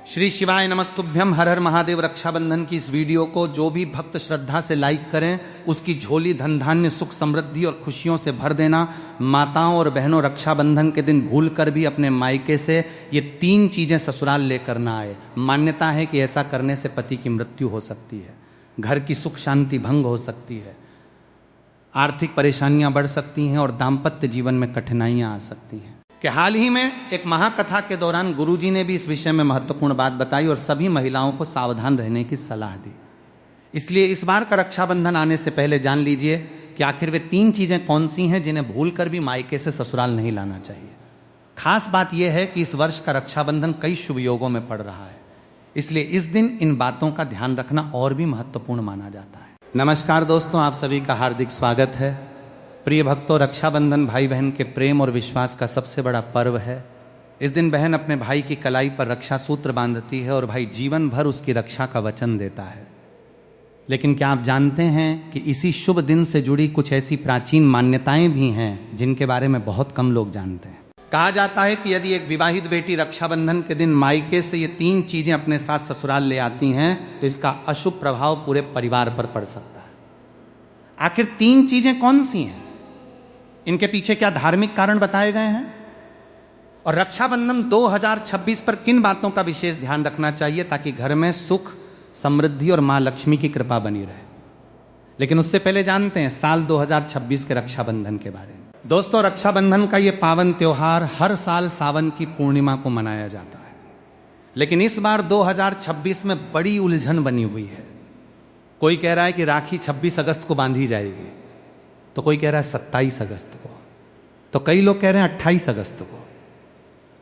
श्री शिवाय नमस्तुभ्यम। हर हर महादेव। रक्षाबंधन की इस वीडियो को जो भी भक्त श्रद्धा से लाइक करें उसकी झोली धन धान्य सुख समृद्धि और खुशियों से भर देना। माताओं और बहनों, रक्षाबंधन के दिन भूल कर भी अपने मायके से ये 3 चीजें ससुराल लेकर ना आए। मान्यता है कि ऐसा करने से पति की मृत्यु हो सकती है, घर की सुख शांति भंग हो सकती है, आर्थिक परेशानियां बढ़ सकती हैं और दाम्पत्य जीवन में कठिनाइयां आ सकती हैं। कि हाल ही में एक महाकथा के दौरान गुरुजी ने भी इस विषय में महत्वपूर्ण बात बताई और सभी महिलाओं को सावधान रहने की सलाह दी। इसलिए इस बार का रक्षाबंधन आने से पहले जान लीजिए कि आखिर वे 3 चीजें कौन सी हैं जिन्हें भूलकर भी मायके से ससुराल नहीं लाना चाहिए। खास बात यह है कि इस वर्ष का रक्षाबंधन कई शुभ योगों में पड़ रहा है, इसलिए इस दिन इन बातों का ध्यान रखना और भी महत्वपूर्ण माना जाता है। नमस्कार दोस्तों, आप सभी का हार्दिक स्वागत है। प्रिय भक्तों, रक्षाबंधन भाई बहन के प्रेम और विश्वास का सबसे बड़ा पर्व है। इस दिन बहन अपने भाई की कलाई पर रक्षा सूत्र बांधती है और भाई जीवन भर उसकी रक्षा का वचन देता है। लेकिन क्या आप जानते हैं कि इसी शुभ दिन से जुड़ी कुछ ऐसी प्राचीन मान्यताएं भी हैं जिनके बारे में बहुत कम लोग जानते हैं। कहा जाता है कि यदि एक विवाहित बेटी रक्षाबंधन के दिन मायके से ये 3 चीजें अपने साथ ससुराल ले आती हैं तो इसका अशुभ प्रभाव पूरे परिवार पर पड़ सकता है। आखिर 3 चीजें कौन सी हैं? इनके पीछे क्या धार्मिक कारण बताए गए हैं? और रक्षाबंधन 2026 पर किन बातों का विशेष ध्यान रखना चाहिए ताकि घर में सुख समृद्धि और मां लक्ष्मी की कृपा बनी रहे। लेकिन उससे पहले जानते हैं साल 2026 के रक्षाबंधन के बारे में। दोस्तों, रक्षाबंधन का यह पावन त्योहार हर साल सावन की पूर्णिमा को मनाया जाता है, लेकिन इस बार 2026 में बड़ी उलझन बनी हुई है। कोई कह रहा है कि राखी 26 अगस्त को बांधी जाएगी, तो कोई कह रहा है 27 अगस्त को, तो कई लोग कह रहे हैं 28 अगस्त को।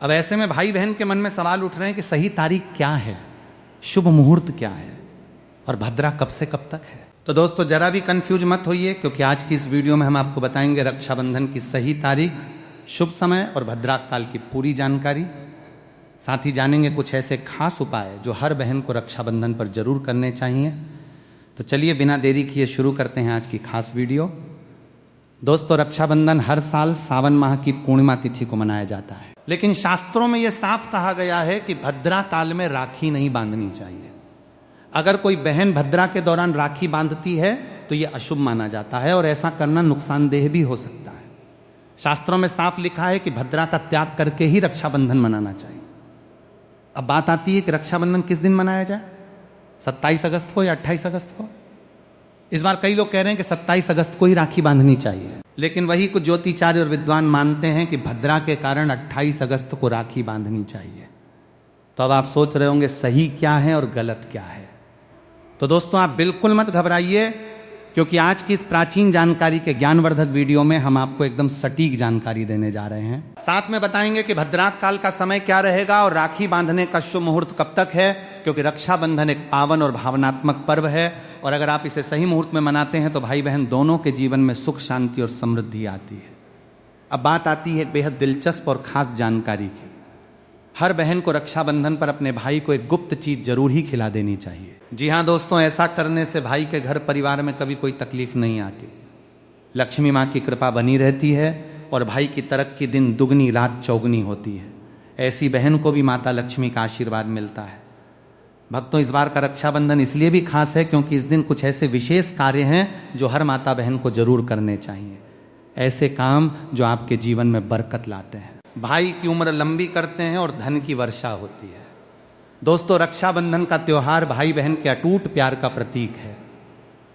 अब ऐसे में भाई बहन के मन में सवाल उठ रहे हैं कि सही तारीख क्या है, शुभ मुहूर्त क्या है और भद्रा कब से कब तक है। तो दोस्तों, जरा भी कंफ्यूज मत होइए, क्योंकि आज की इस वीडियो में हम आपको बताएंगे रक्षाबंधन की सही तारीख, शुभ समय और भद्रा काल की पूरी जानकारी। साथ ही जानेंगे कुछ ऐसे खास उपाय जो हर बहन को रक्षाबंधन पर जरूर करने चाहिए। तो चलिए बिना देरी किए शुरू करते हैं आज की खास वीडियो। दोस्तों, रक्षाबंधन हर साल सावन माह की पूर्णिमा तिथि को मनाया जाता है, लेकिन शास्त्रों में यह साफ कहा गया है कि भद्रा काल में राखी नहीं बांधनी चाहिए। अगर कोई बहन भद्रा के दौरान राखी बांधती है तो यह अशुभ माना जाता है और ऐसा करना नुकसानदेह भी हो सकता है। शास्त्रों में साफ लिखा है कि भद्रा का त्याग करके ही रक्षाबंधन मनाना चाहिए। अब बात आती है कि रक्षाबंधन किस दिन मनाया जाए, 27 अगस्त को या 28 अगस्त को। इस बार कई लोग कह रहे हैं कि 27 अगस्त को ही राखी बांधनी चाहिए, लेकिन वही कुछ ज्योतिचार्य और विद्वान मानते हैं कि भद्रा के कारण 28 अगस्त को राखी बांधनी चाहिए। तो अब आप सोच रहे होंगे सही क्या है और गलत क्या है। तो दोस्तों, आप बिल्कुल मत घबराइए, क्योंकि आज की इस प्राचीन जानकारी के ज्ञानवर्धक वीडियो में हम आपको एकदम सटीक जानकारी देने जा रहे हैं। साथ में बताएंगे कि भद्रा काल का समय क्या रहेगा और राखी बांधने का शुभ मुहूर्त कब तक है, क्योंकि रक्षाबंधन एक पावन और भावनात्मक पर्व है और अगर आप इसे सही मुहूर्त में मनाते हैं तो भाई बहन दोनों के जीवन में सुख शांति और समृद्धि आती है। अब बात आती है बेहद दिलचस्प और खास जानकारी की। हर बहन को रक्षाबंधन पर अपने भाई को एक गुप्त चीज जरूर ही खिला देनी चाहिए। जी हाँ दोस्तों, ऐसा करने से भाई के घर परिवार में कभी कोई तकलीफ नहीं आती, लक्ष्मी माँ की कृपा बनी रहती है और भाई की तरक्की दिन दुगनी रात चौगुनी होती है। ऐसी बहन को भी माता लक्ष्मी का आशीर्वाद मिलता है। भक्तों, इस बार का रक्षाबंधन इसलिए भी खास है क्योंकि इस दिन कुछ ऐसे विशेष कार्य हैं जो हर माता बहन को जरूर करने चाहिए, ऐसे काम जो आपके जीवन में बरकत लाते हैं, भाई की उम्र लंबी करते हैं और धन की वर्षा होती है। दोस्तों, रक्षाबंधन का त्योहार भाई बहन के अटूट प्यार का प्रतीक है।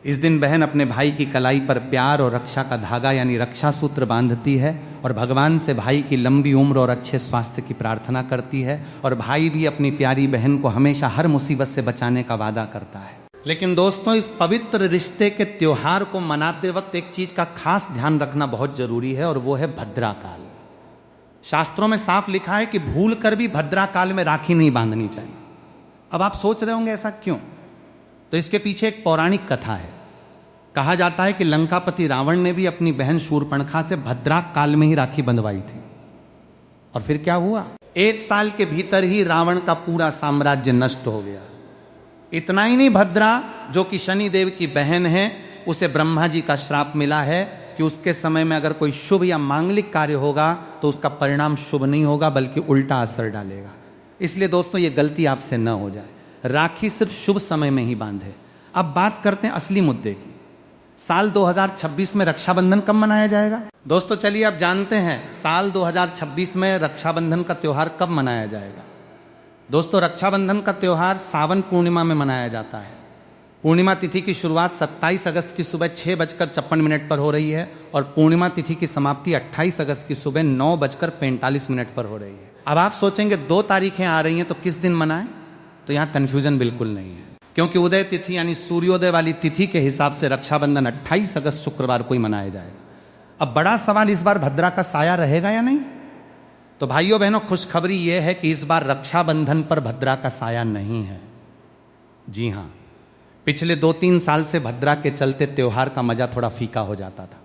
इस दिन बहन अपने भाई की कलाई पर प्यार और रक्षा का धागा यानी रक्षा सूत्र बांधती है और भगवान से भाई की लंबी उम्र और अच्छे स्वास्थ्य की प्रार्थना करती है और भाई भी अपनी प्यारी बहन को हमेशा हर मुसीबत से बचाने का वादा करता है। लेकिन दोस्तों, इस पवित्र रिश्ते के त्योहार को मनाते वक्त एक चीज का खास ध्यान रखना बहुत जरूरी है और वो है भद्रा काल। शास्त्रों में साफ लिखा है कि भूल कर भी भद्रा काल में राखी नहीं बांधनी चाहिए। अब आप सोच रहे होंगे ऐसा क्यों? तो इसके पीछे एक पौराणिक कथा है। कहा जाता है कि लंकापति रावण ने भी अपनी बहन शूर्पणखा से भद्रा काल में ही राखी बंधवाई थी और फिर क्या हुआ, 1 साल के भीतर ही रावण का पूरा साम्राज्य नष्ट हो गया। इतना ही नहीं, भद्रा जो कि शनि देव की बहन है, उसे ब्रह्मा जी का श्राप मिला है कि उसके समय में अगर कोई शुभ या मांगलिक कार्य होगा तो उसका परिणाम शुभ नहीं होगा बल्कि उल्टा असर डालेगा। इसलिए दोस्तों ये गलती आपसे न हो जाए, राखी सिर्फ शुभ समय में ही बांधे। अब बात करते हैं असली मुद्दे की। साल 2026 में रक्षाबंधन कब मनाया जाएगा? दोस्तों चलिए अब जानते हैं साल 2026 में रक्षाबंधन का त्योहार कब मनाया जाएगा। दोस्तों रक्षाबंधन का त्योहार सावन पूर्णिमा में मनाया जाता है। पूर्णिमा तिथि की शुरुआत 27 अगस्त की सुबह 6:56 पर हो रही है और पूर्णिमा तिथि की समाप्ति 28 अगस्त की सुबह 9:45 पर हो रही है। अब आप सोचेंगे 2 तारीखें आ रही हैं तो किस दिन मनाएं? तो यहाँ कंफ्यूजन बिल्कुल नहीं है, क्योंकि उदय तिथि यानी सूर्योदय वाली तिथि के हिसाब से रक्षाबंधन 28 अगस्त शुक्रवार को ही मनाया जाएगा। अब बड़ा सवाल इस बार भद्रा का साया रहेगा या नहीं? तो भाइयों बहनों खुशखबरी यह है कि इस बार रक्षाबंधन पर भद्रा का साया नहीं है। जी हां, पिछले 2-3 साल से भद्रा के चलते त्योहार का मजा थोड़ा फीका हो जाता था,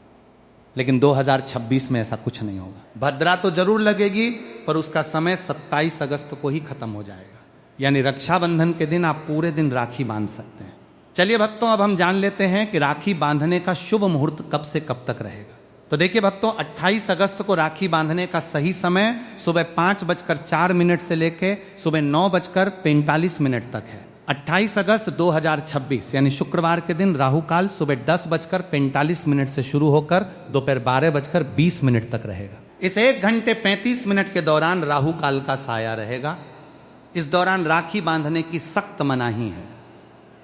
लेकिन 2026 में ऐसा कुछ नहीं होगा। भद्रा तो जरूर लगेगी पर उसका समय 27 अगस्त को ही खत्म हो जाएगा, यानी रक्षाबंधन के दिन आप पूरे दिन राखी बांध सकते हैं। चलिए भक्तों अब हम जान लेते हैं कि राखी बांधने का शुभ मुहूर्त कब से कब तक रहेगा। तो देखिए भक्तों 28 अगस्त को राखी बांधने का सही समय सुबह 5:04 से लेकर सुबह 9:45 तक है। 28 अगस्त 2026 यानी शुक्रवार के दिन राहु काल सुबह 10:45 से शुरू होकर दोपहर 12:20 तक रहेगा। इस 1 घंटे 35 मिनट के दौरान राहु काल का साया रहेगा। इस दौरान राखी बांधने की सख्त मनाही है।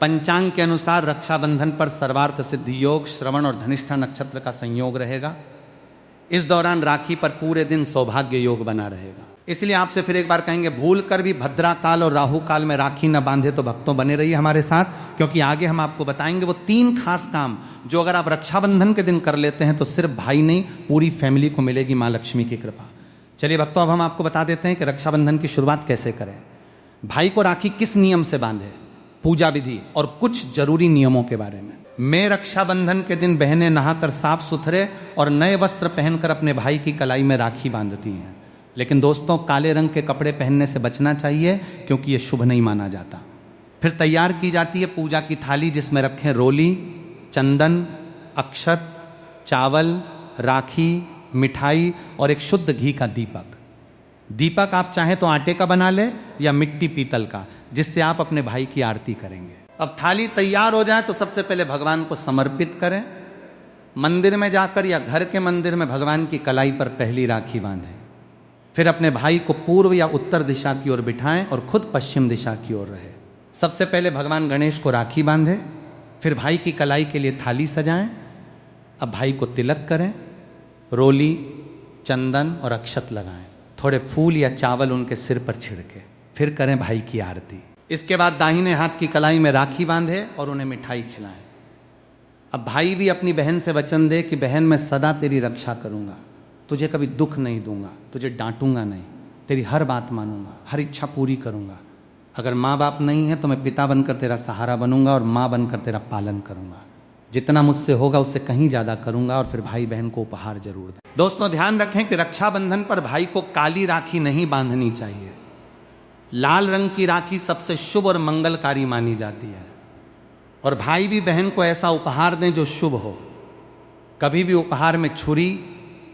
पंचांग के अनुसार रक्षाबंधन पर सर्वार्थ सिद्धि योग, श्रवण और धनिष्ठा नक्षत्र का संयोग रहेगा। इस दौरान राखी पर पूरे दिन सौभाग्य योग बना रहेगा। इसलिए आपसे फिर एक बार कहेंगे, भूल कर भी भद्रा काल और राहु काल में राखी न बांधे तो भक्तों बने रहिए हमारे साथ, क्योंकि आगे हम आपको बताएंगे वो 3 खास काम जो अगर आप रक्षाबंधन के दिन कर लेते हैं तो सिर्फ भाई नहीं पूरी फैमिली को मिलेगी माँ लक्ष्मी की कृपा। चलिए भक्तों अब हम आपको बता देते हैं कि रक्षाबंधन की शुरुआत कैसे करें। भाई को राखी किस नियम से बांधे, पूजा विधि और कुछ जरूरी नियमों के बारे में रक्षाबंधन के दिन बहनें नहाकर साफ सुथरे और नए वस्त्र पहनकर अपने भाई की कलाई में राखी बांधती हैं। लेकिन दोस्तों काले रंग के कपड़े पहनने से बचना चाहिए क्योंकि ये शुभ नहीं माना जाता। फिर तैयार की जाती है पूजा की थाली जिसमें रखें रोली, चंदन, अक्षत, चावल, राखी, मिठाई और एक शुद्ध घी का दीपक। दीपक आप चाहें तो आटे का बना ले या मिट्टी पीतल का, जिससे आप अपने भाई की आरती करेंगे। अब थाली तैयार हो जाए तो सबसे पहले भगवान को समर्पित करें। मंदिर में जाकर या घर के मंदिर में भगवान की कलाई पर पहली राखी बांधें। फिर अपने भाई को पूर्व या उत्तर दिशा की ओर बिठाएं और खुद पश्चिम दिशा की ओर रहे। सबसे पहले भगवान गणेश को राखी बांधें, फिर भाई की कलाई के लिए थाली सजाएं। अब भाई को तिलक करें, रोली, चंदन और अक्षत लगाएं, थोड़े फूल या चावल उनके सिर पर छिड़के, फिर करें भाई की आरती। इसके बाद दाहिने हाथ की कलाई में राखी बांधे और उन्हें मिठाई खिलाएं। अब भाई भी अपनी बहन से वचन दे कि बहन मैं सदा तेरी रक्षा करूंगा, तुझे कभी दुख नहीं दूंगा, तुझे डांटूंगा नहीं, तेरी हर बात मानूंगा, हर इच्छा पूरी करूंगा। अगर माँ बाप नहीं है तो मैं पिता बनकर तेरा सहारा बनूंगा और माँ बनकर तेरा पालन करूंगा। जितना मुझसे होगा उससे कहीं ज्यादा करूंगा और फिर भाई बहन को उपहार जरूर दें। दोस्तों ध्यान रखें कि रक्षाबंधन पर भाई को काली राखी नहीं बांधनी चाहिए। लाल रंग की राखी सबसे शुभ और मंगलकारी मानी जाती है। और भाई भी बहन को ऐसा उपहार दें जो शुभ हो। कभी भी उपहार में छुरी,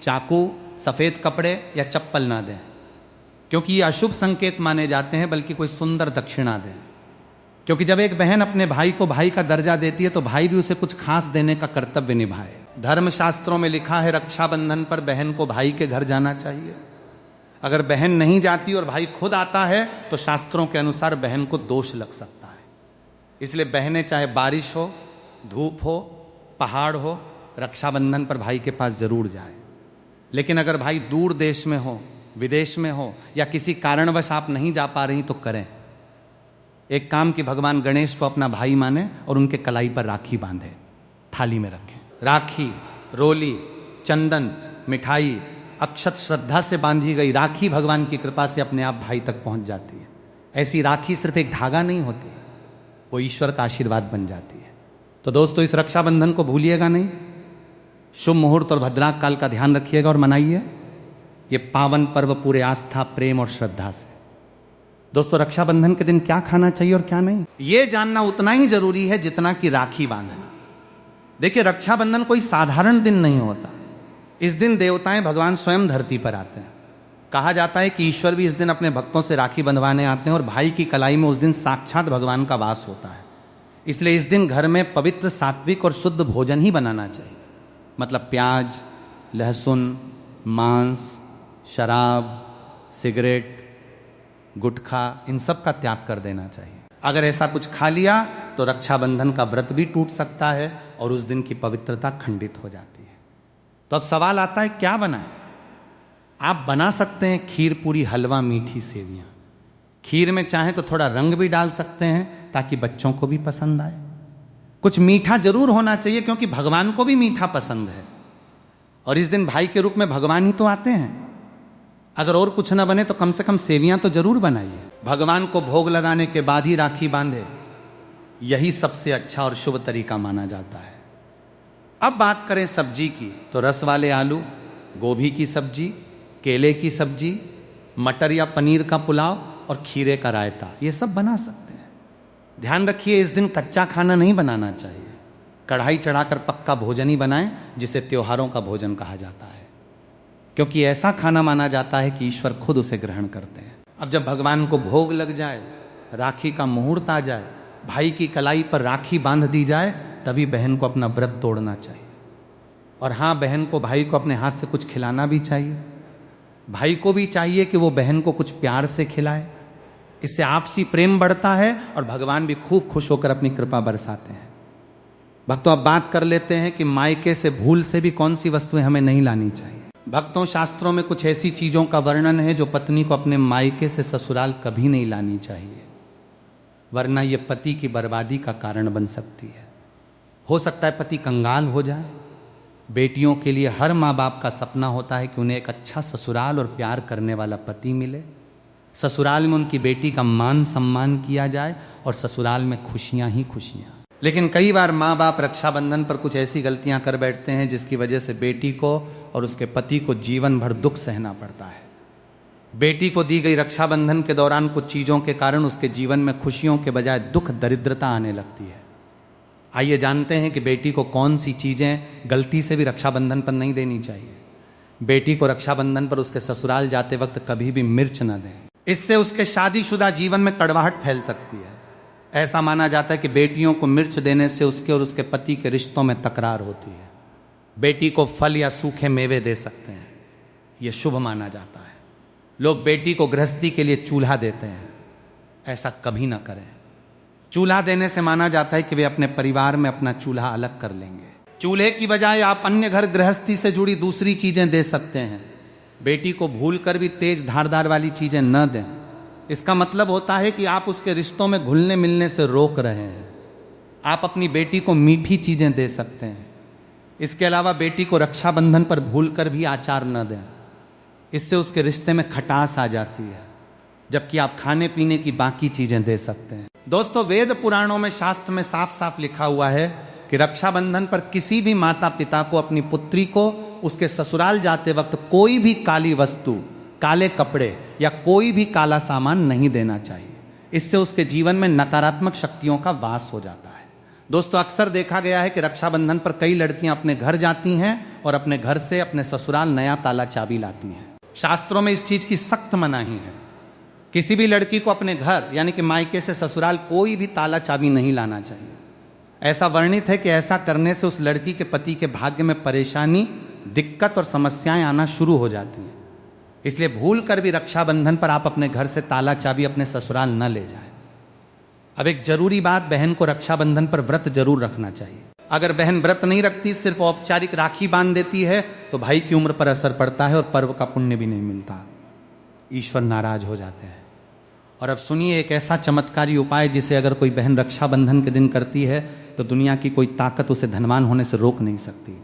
चाकू, सफेद कपड़े या चप्पल ना दें, क्योंकि ये अशुभ संकेत माने जाते हैं, बल्कि कोई सुंदर दक्षिणा दें। क्योंकि जब एक बहन अपने भाई को भाई का दर्जा देती है तो भाई भी उसे कुछ खास देने का कर्तव्य निभाए। धर्मशास्त्रों में लिखा है रक्षाबंधन पर बहन को भाई के घर जाना चाहिए। अगर बहन नहीं जाती और भाई खुद आता है तो शास्त्रों के अनुसार बहन को दोष लग सकता है। इसलिए बहनें चाहे बारिश हो, धूप हो, पहाड़ हो, रक्षाबंधन पर भाई के पास जरूर जाए। लेकिन अगर भाई दूर देश में हो, विदेश में हो या किसी कारणवश आप नहीं जा पा रही तो करें एक काम कि भगवान गणेश को अपना भाई माने और उनके कलाई पर राखी बांधे, थाली में रखें। राखी, रोली, चंदन, मिठाई, अक्षत श्रद्धा से बांधी गई राखी भगवान की कृपा से अपने आप भाई तक पहुंच जाती है। ऐसी राखी सिर्फ एक धागा नहीं होती, वो ईश्वर का आशीर्वाद बन जाती है। तो दोस्तों इस रक्षाबंधन को भूलिएगा नहीं। शुभ मुहूर्त और भद्राक काल का ध्यान रखिएगा और मनाइए ये पावन पर्व पूरे आस्था, प्रेम और श्रद्धा से। दोस्तों रक्षाबंधन के दिन क्या खाना चाहिए और क्या नहीं, ये जानना उतना ही जरूरी है जितना कि राखी बांधना। देखिए रक्षाबंधन कोई साधारण दिन नहीं होता। इस दिन देवताएं भगवान स्वयं धरती पर आते हैं कहा जाता है कि ईश्वर भी इस दिन अपने भक्तों से राखी बंधवाने आते हैं और भाई की कलाई में उस दिन साक्षात भगवान का वास होता है। इसलिए इस दिन घर में पवित्र, सात्विक और शुद्ध भोजन ही बनाना चाहिए। मतलब प्याज, लहसुन, मांस, शराब, सिगरेट, गुटखा, इन सब का त्याग कर देना चाहिए। अगर ऐसा कुछ खा लिया तो रक्षाबंधन का व्रत भी टूट सकता है और उस दिन की पवित्रता खंडित हो जाती है। तो अब सवाल आता है, क्या बनाएं? आप बना सकते हैं खीर पूरी, हलवा, मीठी सेवियां। खीर में चाहें तो थोड़ा रंग भी डाल सकते हैं ताकि बच्चों को भी पसंद आए। कुछ मीठा जरूर होना चाहिए क्योंकि भगवान को भी मीठा पसंद है और इस दिन भाई के रूप में भगवान ही तो आते हैं। अगर और कुछ ना बने तो कम से कम सेवियां तो जरूर बनाइए। भगवान को भोग लगाने के बाद ही राखी बांधे, यही सबसे अच्छा और शुभ तरीका माना जाता है। अब बात करें सब्जी की, तो रस वाले आलू, गोभी की सब्जी, केले की सब्जी, मटर या पनीर का पुलाव और खीरे का रायता, ये सब बना सकते हैं। ध्यान रखिए, इस दिन कच्चा खाना नहीं बनाना चाहिए। कढ़ाई चढ़ाकर पक्का भोजन ही बनाएं, जिसे त्योहारों का भोजन कहा जाता है, क्योंकि ऐसा खाना माना जाता है कि ईश्वर खुद उसे ग्रहण करते हैं। अब जब भगवान को भोग लग जाए, राखी का मुहूर्त आ जाए, भाई की कलाई पर राखी बांध दी जाए, तभी बहन को अपना व्रत तोड़ना चाहिए। और हाँ, बहन को भाई को अपने हाथ से कुछ खिलाना भी चाहिए। भाई को भी चाहिए कि वो बहन को कुछ प्यार से खिलाए। इससे आपसी प्रेम बढ़ता है और भगवान भी खूब खुश होकर अपनी कृपा बरसाते हैं। भक्तों, अब बात कर लेते हैं कि मायके से भूल से भी कौन सी वस्तुएं हमें नहीं लानी चाहिए। भक्तों, शास्त्रों में कुछ ऐसी चीजों का वर्णन है जो पत्नी को अपने मायके से ससुराल कभी नहीं लानी चाहिए, वरना यह पति की बर्बादी का कारण बन सकती है। हो सकता है पति कंगाल हो जाए। बेटियों के लिए हर माँ बाप का सपना होता है कि उन्हें एक अच्छा ससुराल और प्यार करने वाला पति मिले, ससुराल में उनकी बेटी का मान सम्मान किया जाए और ससुराल में खुशियां ही खुशियां। लेकिन कई बार माँ बाप रक्षाबंधन पर कुछ ऐसी गलतियां कर बैठते हैं जिसकी वजह से बेटी को और उसके पति को जीवन भर दुख सहना पड़ता है। बेटी को दी गई रक्षाबंधन के दौरान कुछ चीज़ों के कारण उसके जीवन में खुशियों के बजाय दुख, दरिद्रता आने लगती है। आइए जानते हैं कि बेटी को कौन सी चीज़ें गलती से भी रक्षाबंधन पर नहीं देनी चाहिए। बेटी को रक्षाबंधन पर उसके ससुराल जाते वक्त कभी भी मिर्च न दें, इससे उसके शादीशुदा जीवन में कड़वाहट फैल सकती है। ऐसा माना जाता है कि बेटियों को मिर्च देने से उसके और उसके पति के रिश्तों में तकरार होती है। बेटी को फल या सूखे मेवे दे सकते हैं, यह शुभ माना जाता है। लोग बेटी को गृहस्थी के लिए चूल्हा देते हैं, ऐसा कभी ना करें। चूल्हा देने से माना जाता है कि वे अपने परिवार में अपना चूल्हा अलग कर लेंगे। चूल्हे की बजाय आप अन्य घर गृहस्थी से जुड़ी दूसरी चीजें दे सकते हैं। बेटी को भूलकर भी तेज धारदार वाली चीजें न दें। इसका मतलब होता है कि आप उसके रिश्तों में घुलने मिलने से रोक रहे हैं। आप अपनी बेटी को मीठी चीजें दे सकते हैं। इसके अलावा बेटी को रक्षाबंधन पर भूलकर भी आचार न दें, इससे उसके रिश्ते में खटास आ जाती है, जबकि आप खाने पीने की बाकी चीजें दे सकते हैं। दोस्तों, वेद पुराणों में, शास्त्र में साफ साफ लिखा हुआ है कि रक्षाबंधन पर किसी भी माता पिता को अपनी पुत्री को उसके ससुराल जाते वक्त कोई भी काली वस्तु, काले कपड़े या कोई भी काला सामान नहीं देना चाहिए। इससे उसके जीवन में नकारात्मक शक्तियों का वास हो जाता है। दोस्तों, अक्सर देखा गया है कि रक्षाबंधन पर कई लड़कियां अपने घर जाती हैं और अपने घर से अपने ससुराल नया ताला चाबी लाती हैं। शास्त्रों में इस चीज की सख्त मनाही है। किसी भी लड़की को अपने घर यानी कि मायके से ससुराल कोई भी ताला चाबी नहीं लाना चाहिए। ऐसा वर्णित है कि ऐसा करने से उस लड़की के पति के भाग्य में परेशानी, दिक्कत और समस्याएं आना शुरू हो जाती हैं। इसलिए भूल कर भी रक्षाबंधन पर आप अपने घर से ताला चाबी अपने ससुराल न ले जाएं। अब एक जरूरी बात, बहन को रक्षाबंधन पर व्रत जरूर रखना चाहिए। अगर बहन व्रत नहीं रखती, सिर्फ औपचारिक राखी बांध देती है, तो भाई की उम्र पर असर पड़ता है और पर्व का पुण्य भी नहीं मिलता। ईश्वर नाराज हो जाते हैं। और अब सुनिए एक ऐसा चमत्कारी उपाय जिसे अगर कोई बहन रक्षाबंधन के दिन करती है तो दुनिया की कोई ताकत उसे धनवान होने से रोक नहीं सकती।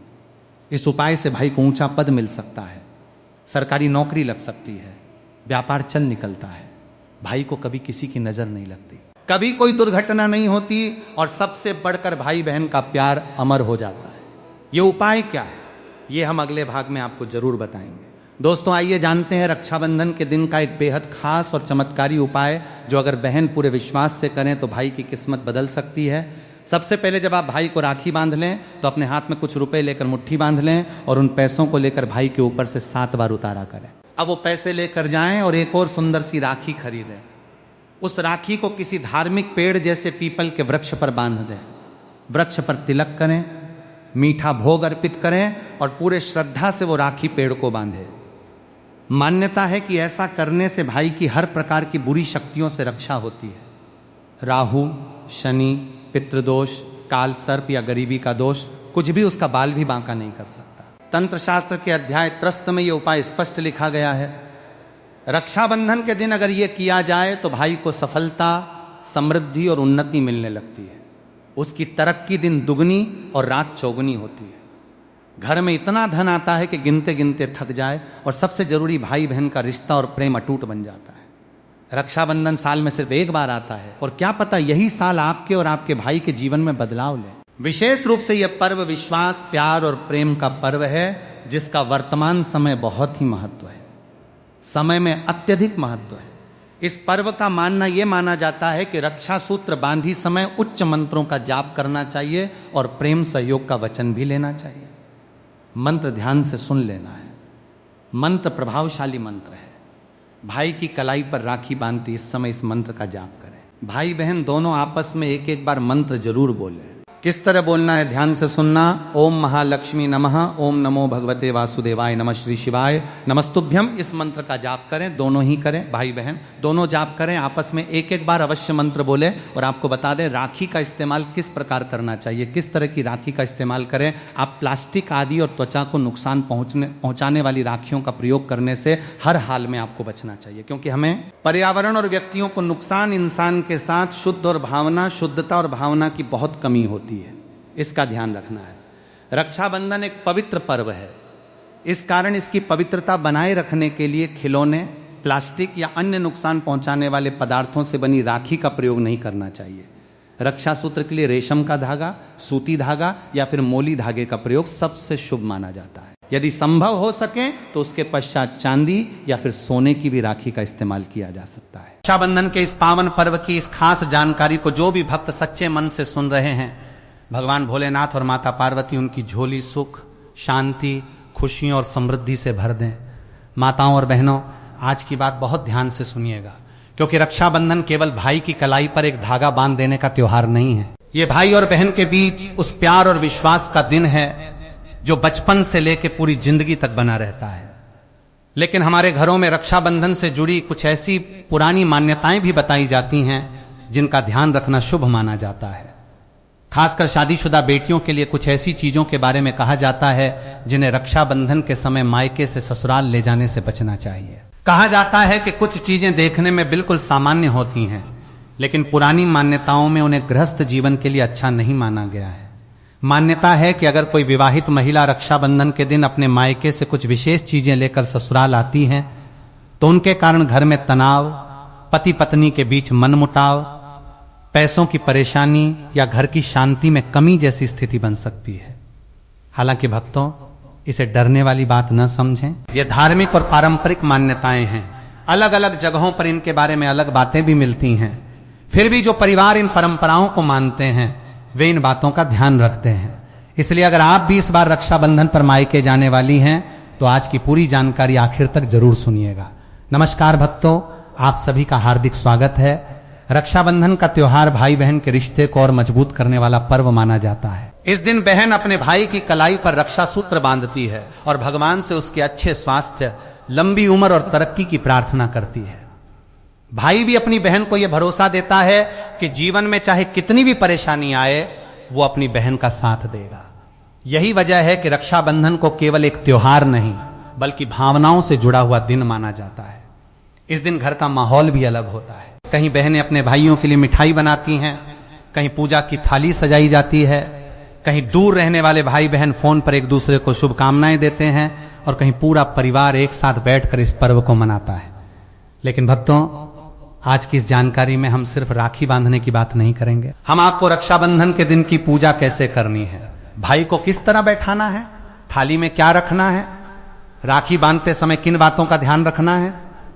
इस उपाय से भाई को ऊंचा पद मिल सकता है, सरकारी नौकरी लग सकती है, व्यापार चल निकलता है, भाई को कभी किसी की नजर नहीं लगती, कभी कोई दुर्घटना नहीं होती और सबसे बढ़कर भाई बहन का प्यार अमर हो जाता है। ये उपाय क्या है, ये हम अगले भाग में आपको जरूर बताएंगे। दोस्तों, आइए जानते हैं रक्षाबंधन के दिन का एक बेहद खास और चमत्कारी उपाय जो अगर बहन पूरे विश्वास से करें तो भाई की किस्मत बदल सकती है। सबसे पहले जब आप भाई को राखी बांध लें तो अपने हाथ में कुछ रुपए लेकर मुट्ठी बांध लें और उन पैसों को लेकर भाई के ऊपर से 7 बार उतारा करें। अब वो पैसे लेकर जाएं और एक और सुंदर सी राखी खरीदें, उस राखी को किसी धार्मिक पेड़ जैसे पीपल के वृक्ष पर बांध दें, वृक्ष पर तिलक करें, मीठा भोग अर्पित करें और पूरे श्रद्धा से वो राखी पेड़ को बांधे। मान्यता है कि ऐसा करने से भाई की हर प्रकार की बुरी शक्तियों से रक्षा होती है। राहु, शनि, पितृदोष, काल सर्प या गरीबी का दोष कुछ भी उसका बाल भी बांका नहीं कर सकता। तंत्र शास्त्र के अध्याय त्रस्त में ये उपाय स्पष्ट लिखा गया है। रक्षाबंधन के दिन अगर ये किया जाए तो भाई को सफलता, समृद्धि और उन्नति मिलने लगती है। उसकी तरक्की दिन दुगनी और रात चौगुनी होती है। घर में इतना धन आता है कि गिनते गिनते थक जाए, और सबसे जरूरी भाई बहन का रिश्ता और प्रेम अटूट बन जाता है। रक्षाबंधन साल में सिर्फ एक बार आता है, और क्या पता यही साल आपके और आपके भाई के जीवन में बदलाव ले। विशेष रूप से यह पर्व विश्वास, प्यार और प्रेम का पर्व है, जिसका वर्तमान समय बहुत ही महत्व है। समय में अत्यधिक महत्व है। इस पर्व का मानना यह माना जाता है कि रक्षा सूत्र बांधी समय उच्च मंत्रों का जाप करना चाहिए और प्रेम सहयोग का वचन भी लेना चाहिए। मंत्र ध्यान से सुन लेना है। मंत्र प्रभावशाली मंत्र है। भाई की कलाई पर राखी बांधती इस समय इस मंत्र का जाप करें। भाई बहन दोनों आपस में एक एक बार मंत्र जरूर बोले। किस तरह बोलना है ध्यान से सुनना। ओम महालक्ष्मी नमः, ओम नमो भगवते वासुदेवाय, नमः श्री शिवाय, नमस्तुभ्यम। इस मंत्र का जाप करें, दोनों ही करें, भाई बहन दोनों जाप करें। आपस में एक एक बार अवश्य मंत्र बोले। और आपको बता दें राखी का इस्तेमाल किस प्रकार करना चाहिए, किस तरह की राखी का इस्तेमाल करें। आप प्लास्टिक आदि और त्वचा को नुकसान पहुंचाने वाली राखियों का प्रयोग करने से हर हाल में आपको बचना चाहिए, क्योंकि हमें पर्यावरण और व्यक्तियों को नुकसान, इंसान के साथ शुद्ध और भावना, शुद्धता और भावना की बहुत कमी होती है। इसका ध्यान रखना है। रक्षाबंधन एक पवित्र पर्व है, इस कारण इसकी पवित्रता बनाए रखने के लिए खिलौने, प्लास्टिक या अन्य नुकसान पहुंचाने वाले पदार्थों से बनी राखी का प्रयोग नहीं करना चाहिए। रक्षा सूत्र के लिए रेशम का धागा, सूती धागा या फिर मोली धागे का प्रयोग सबसे शुभ माना जाता है। यदि संभव हो सके तो उसके पश्चात चांदी या फिर सोने की भी राखी का इस्तेमाल किया जा सकता है। रक्षाबंधन के इस पावन पर्व की इस खास जानकारी को जो भी भक्त सच्चे मन से सुन रहे हैं, भगवान भोलेनाथ और माता पार्वती उनकी झोली सुख, शांति, खुशियों और समृद्धि से भर दें। माताओं और बहनों, आज की बात बहुत ध्यान से सुनिएगा, क्योंकि रक्षाबंधन केवल भाई की कलाई पर एक धागा बांध देने का त्योहार नहीं है। ये भाई और बहन के बीच उस प्यार और विश्वास का दिन है जो बचपन से लेकर पूरी जिंदगी तक बना रहता है। लेकिन हमारे घरों में रक्षाबंधन से जुड़ी कुछ ऐसी पुरानी मान्यताएं भी बताई जाती हैं जिनका ध्यान रखना शुभ माना जाता है। खासकर शादीशुदा बेटियों के लिए कुछ ऐसी चीजों के बारे में कहा जाता है जिन्हें रक्षाबंधन के समय मायके से ससुराल ले जाने से बचना चाहिए। कहा जाता है कि कुछ चीजें देखने में बिल्कुल सामान्य होती हैं, लेकिन पुरानी मान्यताओं में उन्हें गृहस्थ जीवन के लिए अच्छा नहीं माना गया है। मान्यता है कि अगर कोई विवाहित महिला रक्षाबंधन के दिन अपने मायके से कुछ विशेष चीजें लेकर ससुराल आती हैं तो उनके कारण घर में तनाव, पति पत्नी के बीच मनमुटाव, पैसों की परेशानी या घर की शांति में कमी जैसी स्थिति बन सकती है। हालांकि भक्तों, इसे डरने वाली बात न समझें। ये धार्मिक और पारंपरिक मान्यताएं हैं। अलग अलग जगहों पर इनके बारे में अलग बातें भी मिलती हैं। फिर भी जो परिवार इन परंपराओं को मानते हैं वे इन बातों का ध्यान रखते हैं। इसलिए अगर आप भी इस बार रक्षाबंधन पर मायके जाने वाली हैं तो आज की पूरी जानकारी आखिर तक जरूर सुनिएगा। नमस्कार भक्तों, आप सभी का हार्दिक स्वागत है। रक्षाबंधन का त्योहार भाई बहन के रिश्ते को और मजबूत करने वाला पर्व माना जाता है। इस दिन बहन अपने भाई की कलाई पर रक्षा सूत्र बांधती है और भगवान से उसके अच्छे स्वास्थ्य, लंबी उम्र और तरक्की की प्रार्थना करती है। भाई भी अपनी बहन को यह भरोसा देता है कि जीवन में चाहे कितनी भी परेशानी आए वो अपनी बहन का साथ देगा। यही वजह है कि रक्षाबंधन को केवल एक त्योहार नहीं बल्कि भावनाओं से जुड़ा हुआ दिन माना जाता है। इस दिन घर का माहौल भी अलग होता है। कहीं बहनें अपने भाइयों के लिए मिठाई बनाती हैं, कहीं पूजा की थाली सजाई जाती है, कहीं दूर रहने वाले भाई बहन फोन पर एक दूसरे को शुभकामनाएं देते हैं और कहीं पूरा परिवार एक साथ बैठकर इस पर्व को मनाता है। लेकिन भक्तों, आज की इस जानकारी में हम सिर्फ राखी बांधने की बात नहीं करेंगे। हम आपको रक्षाबंधन के दिन की पूजा कैसे करनी है, भाई को किस तरह बैठाना है, थाली में क्या रखना है, राखी बांधते समय किन बातों का ध्यान रखना है,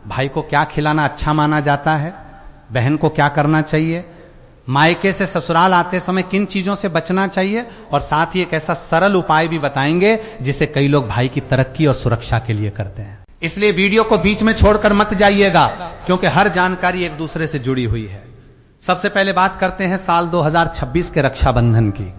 भाई को क्या खिलाना अच्छा माना जाता है, बहन को क्या करना चाहिए, मायके से ससुराल आते समय किन चीजों से बचना चाहिए, और साथ ही एक ऐसा सरल उपाय भी बताएंगे जिसे कई लोग भाई की तरक्की और सुरक्षा के लिए करते हैं। इसलिए वीडियो को बीच में छोड़कर मत जाइएगा, क्योंकि हर जानकारी एक दूसरे से जुड़ी हुई है। सबसे पहले बात करते हैं साल 2026 के रक्षाबंधन की।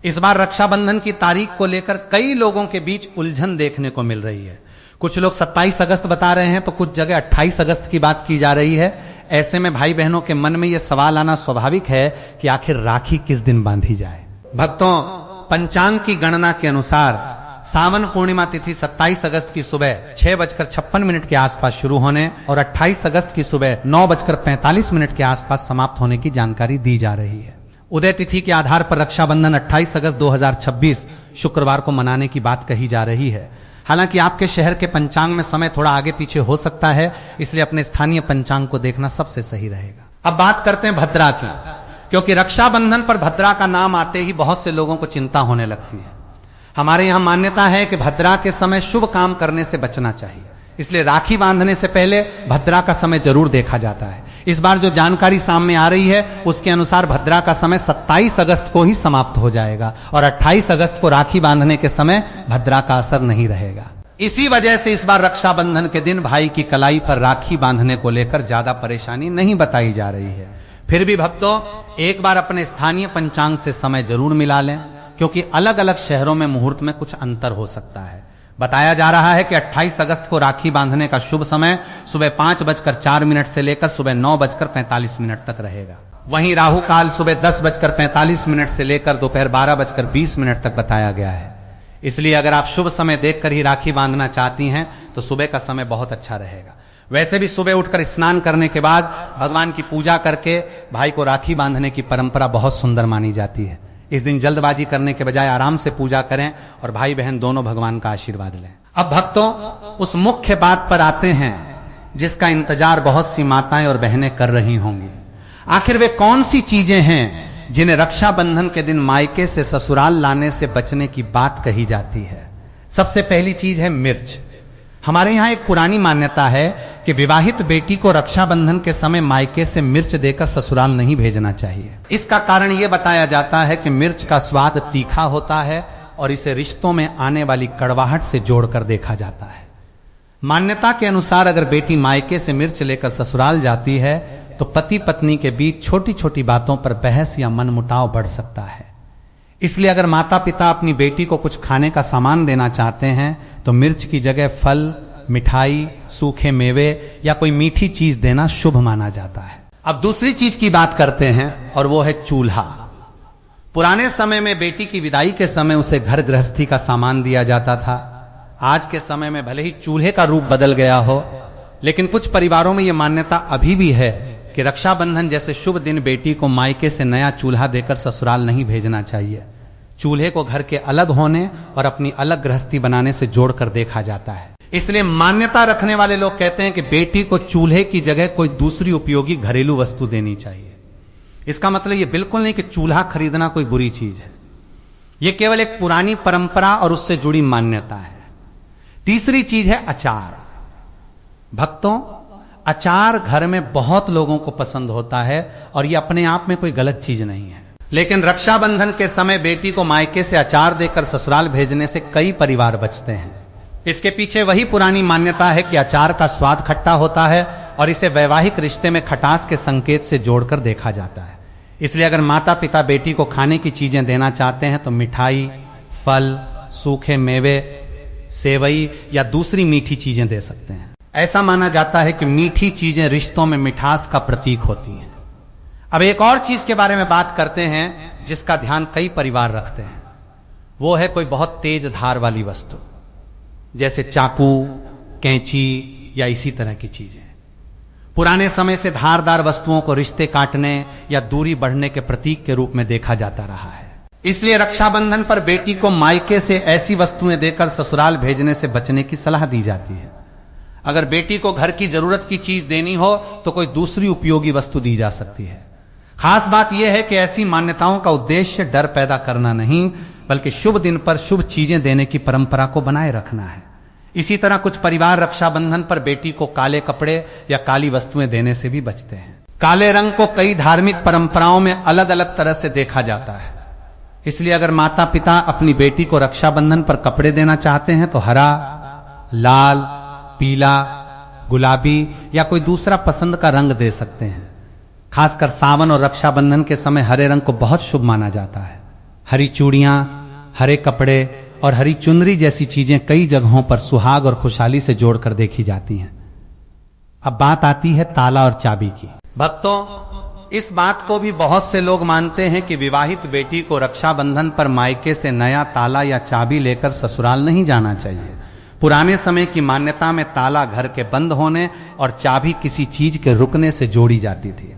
इस बार रक्षाबंधन की तारीख को लेकर कई लोगों के बीच उलझन देखने को मिल रही है। कुछ लोग 27 अगस्त बता रहे हैं, तो कुछ जगह 28 अगस्त की बात की जा रही है। ऐसे में भाई बहनों के मन में यह सवाल आना स्वाभाविक है कि आखिर राखी किस दिन बांधी जाए। भक्तों, पंचांग की गणना के अनुसार सावन पूर्णिमा तिथि 27 अगस्त की सुबह 6:56 के आसपास शुरू होने और 28 अगस्त की सुबह 9:45 के आसपास समाप्त होने की जानकारी दी जा रही है। उदय तिथि के आधार पर रक्षाबंधन 28 अगस्त 2026 शुक्रवार को मनाने की बात कही जा रही है। हालांकि आपके शहर के पंचांग में समय थोड़ा आगे पीछे हो सकता है, इसलिए अपने स्थानीय पंचांग को देखना सबसे सही रहेगा। अब बात करते हैं भद्रा की, क्योंकि रक्षाबंधन पर भद्रा का नाम आते ही बहुत से लोगों को चिंता होने लगती है। हमारे यहां मान्यता है कि भद्रा के समय शुभ काम करने से बचना चाहिए, इसलिए राखी बांधने से पहले भद्रा का समय जरूर देखा जाता है। इस बार जो जानकारी सामने आ रही है उसके अनुसार भद्रा का समय 27 अगस्त को ही समाप्त हो जाएगा और 28 अगस्त को राखी बांधने के समय भद्रा का असर नहीं रहेगा। इसी वजह से इस बार रक्षाबंधन के दिन भाई की कलाई पर राखी बांधने को लेकर ज्यादा परेशानी नहीं बताई जा रही है। फिर भी भक्तों, एक बार अपने स्थानीय पंचांग से समय जरूर मिला लें, क्योंकि अलग अलग शहरों में मुहूर्त में कुछ अंतर हो सकता है। बताया जा रहा है कि 28 अगस्त को राखी बांधने का शुभ समय सुबह 5:04 से लेकर सुबह 9:45 तक रहेगा। वहीं राहु काल सुबह 10:45 से लेकर दोपहर 12:20 तक बताया गया है। इसलिए अगर आप शुभ समय देखकर ही राखी बांधना चाहती हैं तो सुबह का समय बहुत अच्छा रहेगा। वैसे भी सुबह उठकर स्नान करने के बाद भगवान की पूजा करके भाई को राखी बांधने की परंपरा बहुत सुंदर मानी जाती है। इस दिन जल्दबाजी करने के बजाय आराम से पूजा करें और भाई बहन दोनों भगवान का आशीर्वाद लें। अब भक्तों, उस मुख्य बात पर आते हैं जिसका इंतजार बहुत सी माताएं और बहनें कर रही होंगी। आखिर वे कौन सी चीजें हैं जिन्हें रक्षाबंधन के दिन मायके से ससुराल लाने से बचने की बात कही जाती है? सबसे पहली चीज है मिर्च। हमारे यहां एक पुरानी मान्यता है कि विवाहित बेटी को रक्षाबंधन के समय मायके से मिर्च देकर ससुराल नहीं भेजना चाहिए। इसका कारण यह बताया जाता है कि मिर्च का स्वाद तीखा होता है और इसे रिश्तों में आने वाली कड़वाहट से जोड़कर देखा जाता है। मान्यता के अनुसार अगर बेटी मायके से मिर्च लेकर ससुराल जाती है तो पति पत्नी के बीच छोटी छोटी बातों पर बहस या मनमुटाव बढ़ सकता है। इसलिए अगर माता पिता अपनी बेटी को कुछ खाने का सामान देना चाहते हैं तो मिर्च की जगह फल, मिठाई, सूखे मेवे या कोई मीठी चीज देना शुभ माना जाता है। अब दूसरी चीज की बात करते हैं और वो है चूल्हा। पुराने समय में बेटी की विदाई के समय उसे घर गृहस्थी का सामान दिया जाता था। आज के समय में भले ही चूल्हे का रूप बदल गया हो, लेकिन कुछ परिवारों में यह मान्यता अभी भी है कि रक्षाबंधन जैसे शुभ दिन बेटी को मायके से नया चूल्हा देकर ससुराल नहीं भेजना चाहिए। चूल्हे को घर के अलग होने और अपनी अलग गृहस्थी बनाने से जोड़कर देखा जाता है। इसलिए मान्यता रखने वाले लोग कहते हैं कि बेटी को चूल्हे की जगह कोई दूसरी उपयोगी घरेलू वस्तु देनी चाहिए। इसका मतलब यह बिल्कुल नहीं कि चूल्हा खरीदना कोई बुरी चीज है। यह केवल एक पुरानी परंपरा और उससे जुड़ी मान्यता है। तीसरी चीज है अचार। भक्तों, अचार घर में बहुत लोगों को पसंद होता है और यह अपने आप में कोई गलत चीज नहीं है, लेकिन रक्षाबंधन के समय बेटी को मायके से अचार देकर ससुराल भेजने से कई परिवार बचते हैं। इसके पीछे वही पुरानी मान्यता है कि अचार का स्वाद खट्टा होता है और इसे वैवाहिक रिश्ते में खटास के संकेत से जोड़कर देखा जाता है। इसलिए अगर माता पिता बेटी को खाने की चीजें देना चाहते हैं तो मिठाई, फल, सूखे मेवे, सेवई या दूसरी मीठी चीजें दे सकते हैं। ऐसा माना जाता है कि मीठी चीजें रिश्तों में मिठास का प्रतीक होती हैं। अब एक और चीज के बारे में बात करते हैं जिसका ध्यान कई परिवार रखते हैं। वो है कोई बहुत तेज धार वाली वस्तु, जैसे चाकू, कैंची या इसी तरह की चीजें। पुराने समय से धारदार वस्तुओं को रिश्ते काटने या दूरी बढ़ने के प्रतीक के रूप में देखा जाता रहा है। इसलिए रक्षाबंधन पर बेटी को मायके से ऐसी वस्तुएं देकर ससुराल भेजने से बचने की सलाह दी जाती है। अगर बेटी को घर की जरूरत की चीज देनी हो तो कोई दूसरी उपयोगी वस्तु दी जा सकती है। खास बात यह है कि ऐसी मान्यताओं का उद्देश्य डर पैदा करना नहीं, बल्कि शुभ दिन पर शुभ चीजें देने की परंपरा को बनाए रखना है। इसी तरह कुछ परिवार रक्षाबंधन पर बेटी को काले कपड़े या काली वस्तुएं देने से भी बचते हैं। काले रंग को कई धार्मिक परंपराओं में अलग अलग तरह से देखा जाता है। इसलिए अगर माता पिता अपनी बेटी को रक्षाबंधन पर कपड़े देना चाहते हैं तो हरा, लाल, पीला, गुलाबी या कोई दूसरा पसंद का रंग दे सकते हैं। खासकर सावन और रक्षाबंधन के समय हरे रंग को बहुत शुभ माना जाता है। हरी चूड़ियां, हरे कपड़े और हरी चुनरी जैसी चीजें कई जगहों पर सुहाग और खुशहाली से जोड़कर देखी जाती हैं। अब बात आती है ताला और चाबी की। भक्तों, इस बात को भी बहुत से लोग मानते हैं कि विवाहित बेटी को रक्षाबंधन पर मायके से नया ताला या चाबी लेकर ससुराल नहीं जाना चाहिए। पुराने समय की मान्यता में ताला घर के बंद होने और चाबी किसी चीज के रुकने से जोड़ी जाती थी।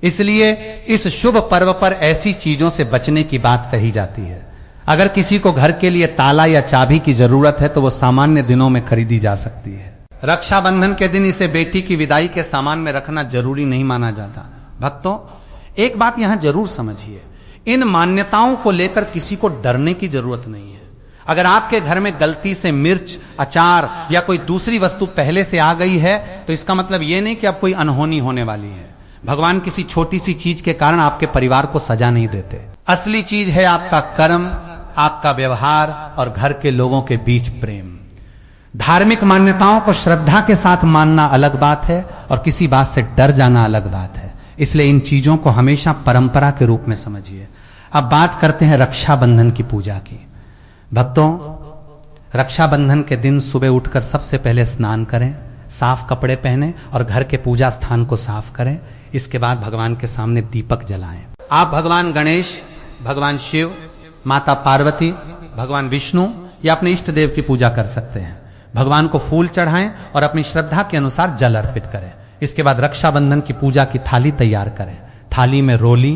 इसलिए इस शुभ पर्व पर ऐसी चीजों से बचने की बात कही जाती है। अगर किसी को घर के लिए ताला या चाबी की जरूरत है तो वो सामान्य दिनों में खरीदी जा सकती है। रक्षाबंधन के दिन इसे बेटी की विदाई के सामान में रखना जरूरी नहीं माना जाता। भक्तों, एक बात यहां जरूर समझिए, इन मान्यताओं को लेकर किसी को डरने की जरूरत नहीं है। अगर आपके घर में गलती से मिर्च, अचार या कोई दूसरी वस्तु पहले से आ गई है तो इसका मतलब यह नहीं कि अब कोई अनहोनी होने वाली है। भगवान किसी छोटी सी चीज के कारण आपके परिवार को सजा नहीं देते। असली चीज है आपका कर्म, आपका व्यवहार और घर के लोगों के बीच प्रेम। धार्मिक मान्यताओं को श्रद्धा के साथ मानना अलग बात है और किसी बात से डर जाना अलग बात है। इसलिए इन चीजों को हमेशा परंपरा के रूप में समझिए। अब बात करते हैं रक्षाबंधन की पूजा की। भक्तों, रक्षाबंधन के दिन सुबह उठकर सबसे पहले स्नान करें, साफ कपड़े पहने और घर के पूजा स्थान को साफ करें। इसके बाद भगवान के सामने दीपक जलाएं। आप भगवान गणेश, भगवान शिव, माता पार्वती, भगवान विष्णु या अपने इष्ट देव की पूजा कर सकते हैं। भगवान को फूल चढ़ाएं और अपनी श्रद्धा के अनुसार जल अर्पित करें। इसके बाद रक्षाबंधन की पूजा की थाली तैयार करें। थाली में रोली,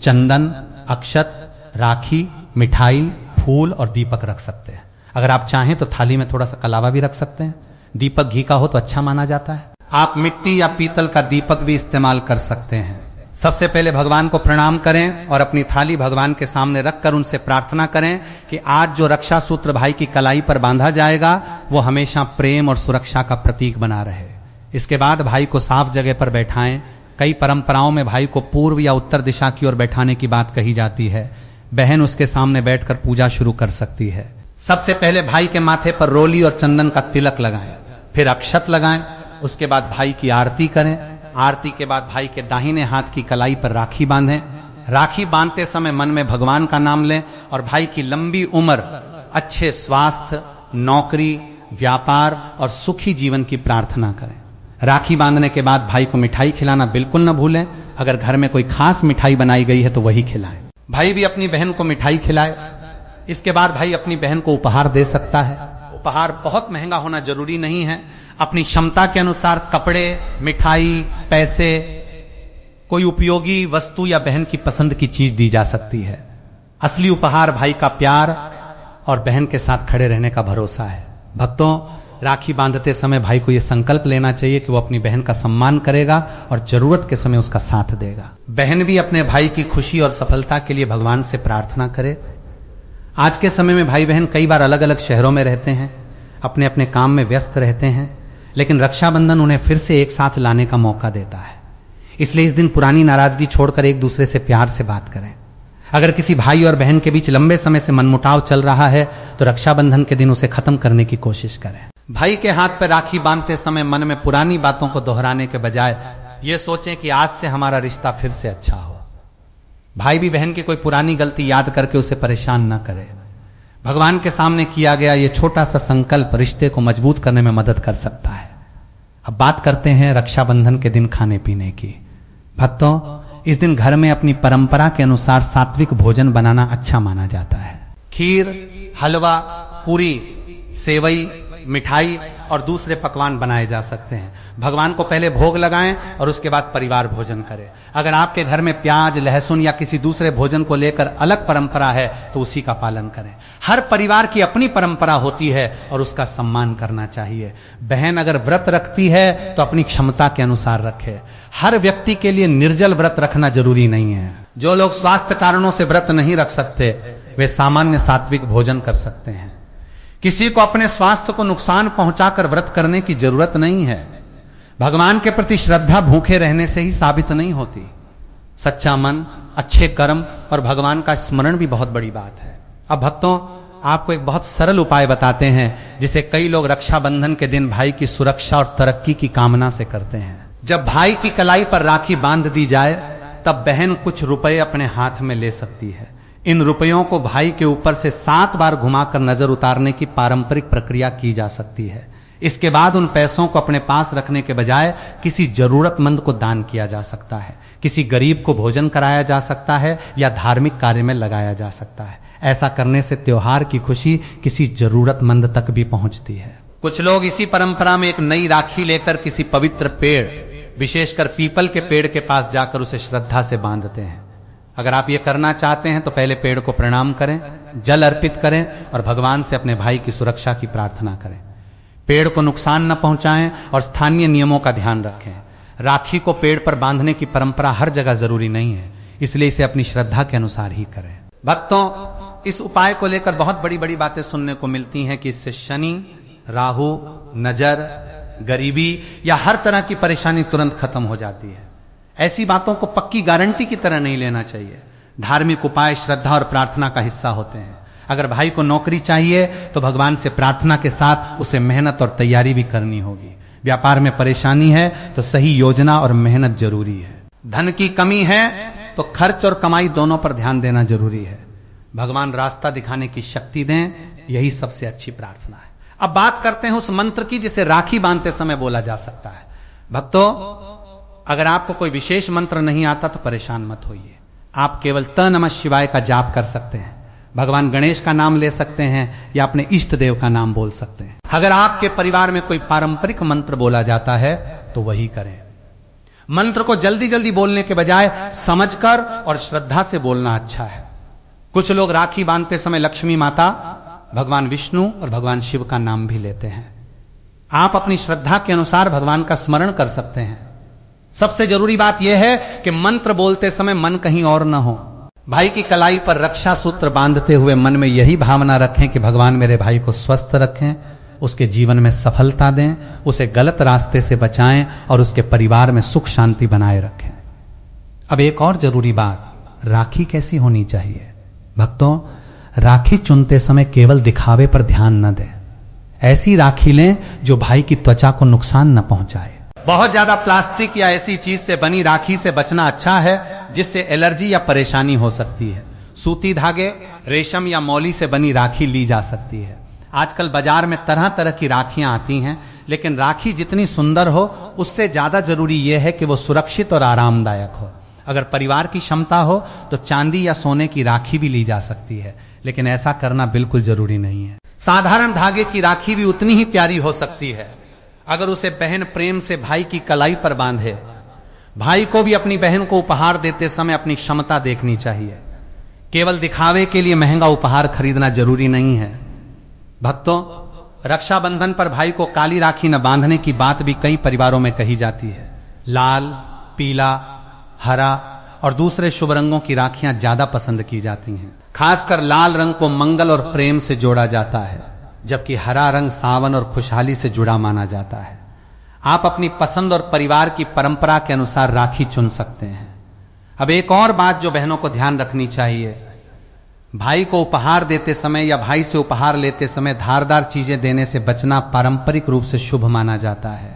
चंदन, अक्षत, राखी, मिठाई, फूल और दीपक रख सकते हैं। अगर आप चाहें तो थाली में थोड़ा सा कलावा भी रख सकते हैं। दीपक घी का हो तो अच्छा माना जाता है। आप मिट्टी या पीतल का दीपक भी इस्तेमाल कर सकते हैं। सबसे पहले भगवान को प्रणाम करें और अपनी थाली भगवान के सामने रखकर उनसे प्रार्थना करें कि आज जो रक्षा सूत्र भाई की कलाई पर बांधा जाएगा वो हमेशा प्रेम और सुरक्षा का प्रतीक बना रहे। इसके बाद भाई को साफ जगह पर बैठाएं। कई परंपराओं में भाई को पूर्व या उत्तर दिशा की ओर बैठाने की बात कही जाती है। बहन उसके सामने बैठकर पूजा शुरू कर सकती है। सबसे पहले भाई के माथे पर रोली और चंदन का तिलक लगाएं, फिर अक्षत लगाएं। उसके बाद भाई की आरती करें। आरती के बाद भाई के दाहिने हाथ की कलाई पर राखी बांधें। राखी बांधते समय मन में भगवान का नाम लें और भाई की लंबी उम्र, अच्छे स्वास्थ्य, नौकरी, व्यापार और सुखी जीवन की प्रार्थना करें। राखी बांधने के बाद भाई को मिठाई खिलाना बिल्कुल न भूलें। अगर घर में कोई खास मिठाई बनाई गई है तो वही खिलाएं। भाई भी अपनी बहन को मिठाई खिलाए। इसके बाद भाई अपनी बहन को उपहार दे सकता है। उपहार बहुत महंगा होना जरूरी नहीं है। अपनी क्षमता के अनुसार कपड़े, मिठाई, पैसे, कोई उपयोगी वस्तु या बहन की पसंद की चीज दी जा सकती है। असली उपहार भाई का प्यार और बहन के साथ खड़े रहने का भरोसा है। भक्तों, राखी बांधते समय भाई को यह संकल्प लेना चाहिए कि वो अपनी बहन का सम्मान करेगा और जरूरत के समय उसका साथ देगा। बहन भी अपने भाई की खुशी और सफलता के लिए भगवान से प्रार्थना करे। आज के समय में भाई बहन कई बार अलग अलग शहरों में रहते हैं, अपने अपने काम में व्यस्त रहते हैं, लेकिन रक्षाबंधन उन्हें फिर से एक साथ लाने का मौका देता है। इसलिए इस दिन पुरानी नाराजगी छोड़कर एक दूसरे से प्यार से बात करें। अगर किसी भाई और बहन के बीच लंबे समय से मनमुटाव चल रहा है तो रक्षाबंधन के दिन उसे खत्म करने की कोशिश करें। भाई के हाथ पर राखी बांधते समय मन में पुरानी बातों को दोहराने के बजाय यह सोचें कि आज से हमारा रिश्ता फिर से अच्छा हो। भाई भी बहन की कोई पुरानी गलती याद करके उसे परेशान न करे। भगवान के सामने किया गया यह छोटा सा संकल्प रिश्ते को मजबूत करने में मदद कर सकता है। अब बात करते हैं रक्षाबंधन के दिन खाने पीने की। भक्तों, इस दिन घर में अपनी परंपरा के अनुसार सात्विक भोजन बनाना अच्छा माना जाता है। खीर, हलवा, पूरी, सेवई, मिठाई और दूसरे पकवान बनाए जा सकते हैं। भगवान को पहले भोग लगाएं और उसके बाद परिवार भोजन करे। अगर आपके घर में प्याज, लहसुन या किसी दूसरे भोजन को लेकर अलग परंपरा है तो उसी का पालन करें। हर परिवार की अपनी परंपरा होती है और उसका सम्मान करना चाहिए। बहन अगर व्रत रखती है तो अपनी क्षमता के अनुसार रखे। हर व्यक्ति के लिए निर्जल व्रत रखना जरूरी नहीं है। जो लोग स्वास्थ्य कारणों से व्रत नहीं रख सकते वे सामान्य सात्विक भोजन कर सकते हैं। किसी को अपने स्वास्थ्य को नुकसान पहुंचाकर व्रत करने की जरूरत नहीं है। भगवान के प्रति श्रद्धा भूखे रहने से ही साबित नहीं होती। सच्चा मन, अच्छे कर्म और भगवान का स्मरण भी बहुत बड़ी बात है। अब भक्तों, आपको एक बहुत सरल उपाय बताते हैं जिसे कई लोग रक्षाबंधन के दिन भाई की सुरक्षा और तरक्की की कामना से करते हैं। जब भाई की कलाई पर राखी बांध दी जाए तब बहन कुछ रुपए अपने हाथ में ले सकती है। इन रुपयों को भाई के ऊपर से 7 बार घुमाकर नजर उतारने की पारंपरिक प्रक्रिया की जा सकती है। इसके बाद उन पैसों को अपने पास रखने के बजाय किसी जरूरतमंद को दान किया जा सकता है, किसी गरीब को भोजन कराया जा सकता है या धार्मिक कार्य में लगाया जा सकता है। ऐसा करने से त्योहार की खुशी किसी जरूरतमंद तक भी पहुंचती है। कुछ लोग इसी परंपरा में एक नई राखी लेकर किसी पवित्र पेड़, विशेषकर पीपल के पेड़ के पास जाकर उसे श्रद्धा से बांधते हैं। अगर आप ये करना चाहते हैं तो पहले पेड़ को प्रणाम करें, जल अर्पित करें और भगवान से अपने भाई की सुरक्षा की प्रार्थना करें। पेड़ को नुकसान न पहुंचाएं और स्थानीय नियमों का ध्यान रखें। राखी को पेड़ पर बांधने की परंपरा हर जगह जरूरी नहीं है, इसलिए इसे अपनी श्रद्धा के अनुसार ही करें। भक्तों, इस उपाय को लेकर बहुत बड़ी बड़ी बातें सुनने को मिलती हैं कि इससे शनि, राहु, नजर, गरीबी या हर तरह की परेशानी तुरंत खत्म हो जाती है। ऐसी बातों को पक्की गारंटी की तरह नहीं लेना चाहिए। धार्मिक उपाय श्रद्धा और प्रार्थना का हिस्सा होते हैं। अगर भाई को नौकरी चाहिए तो भगवान से प्रार्थना के साथ उसे मेहनत और तैयारी भी करनी होगी। व्यापार में परेशानी है तो सही योजना और मेहनत जरूरी है। धन की कमी है तो खर्च और कमाई दोनों पर ध्यान देना जरूरी है। भगवान रास्ता दिखाने की शक्ति दें, यही सबसे अच्छी प्रार्थना है। अब बात करते हैं उस मंत्र की जिसे राखी बांधते समय बोला जा सकता है। भक्तों, अगर आपको कोई विशेष मंत्र नहीं आता तो परेशान मत होइए। आप केवल त नमः शिवाय का जाप कर सकते हैं। भगवान गणेश का नाम ले सकते हैं या अपने इष्ट देव का नाम बोल सकते हैं। अगर आपके परिवार में कोई पारंपरिक मंत्र बोला जाता है तो वही करें। मंत्र को जल्दी जल्दी बोलने के बजाय समझकर और श्रद्धा से बोलना अच्छा है। कुछ लोग राखी बांधते समय लक्ष्मी माता, भगवान विष्णु और भगवान शिव का नाम भी लेते हैं। आप अपनी श्रद्धा के अनुसार भगवान का स्मरण कर सकते हैं। सबसे जरूरी बात यह है कि मंत्र बोलते समय मन कहीं और न हो। भाई की कलाई पर रक्षा सूत्र बांधते हुए मन में यही भावना रखें कि भगवान मेरे भाई को स्वस्थ रखें, उसके जीवन में सफलता दें, उसे गलत रास्ते से बचाएं और उसके परिवार में सुख शांति बनाए रखें। अब एक और जरूरी बात, राखी कैसी होनी चाहिए? भक्तों, राखी चुनते समय केवल दिखावे पर ध्यान न दें। ऐसी राखी लें जो भाई की त्वचा को नुकसान न पहुंचाए। बहुत ज्यादा प्लास्टिक या ऐसी चीज से बनी राखी से बचना अच्छा है जिससे एलर्जी या परेशानी हो सकती है। सूती धागे, रेशम या मौली से बनी राखी ली जा सकती है। आजकल बाजार में तरह तरह की राखियां आती हैं, लेकिन राखी जितनी सुंदर हो उससे ज्यादा जरूरी यह है कि वो सुरक्षित और आरामदायक हो। अगर परिवार की क्षमता हो तो चांदी या सोने की राखी भी ली जा सकती है, लेकिन ऐसा करना बिल्कुल जरूरी नहीं है। साधारण धागे की राखी भी उतनी ही प्यारी हो सकती है अगर उसे बहन प्रेम से भाई की कलाई पर बांधे। भाई को भी अपनी बहन को उपहार देते समय अपनी क्षमता देखनी चाहिए। केवल दिखावे के लिए महंगा उपहार खरीदना जरूरी नहीं है। भक्तों, रक्षाबंधन पर भाई को काली राखी न बांधने की बात भी कई परिवारों में कही जाती है। लाल, पीला, हरा और दूसरे शुभ रंगों की राखियां ज्यादा पसंद की जाती हैं। खासकर लाल रंग को मंगल और प्रेम से जोड़ा जाता है, जबकि हरा रंग सावन और खुशहाली से जुड़ा माना जाता है। आप अपनी पसंद और परिवार की परंपरा के अनुसार राखी चुन सकते हैं। अब एक और बात जो बहनों को ध्यान रखनी चाहिए, भाई को उपहार देते समय या भाई से उपहार लेते समय धारदार चीजें देने से बचना पारंपरिक रूप से शुभ माना जाता है।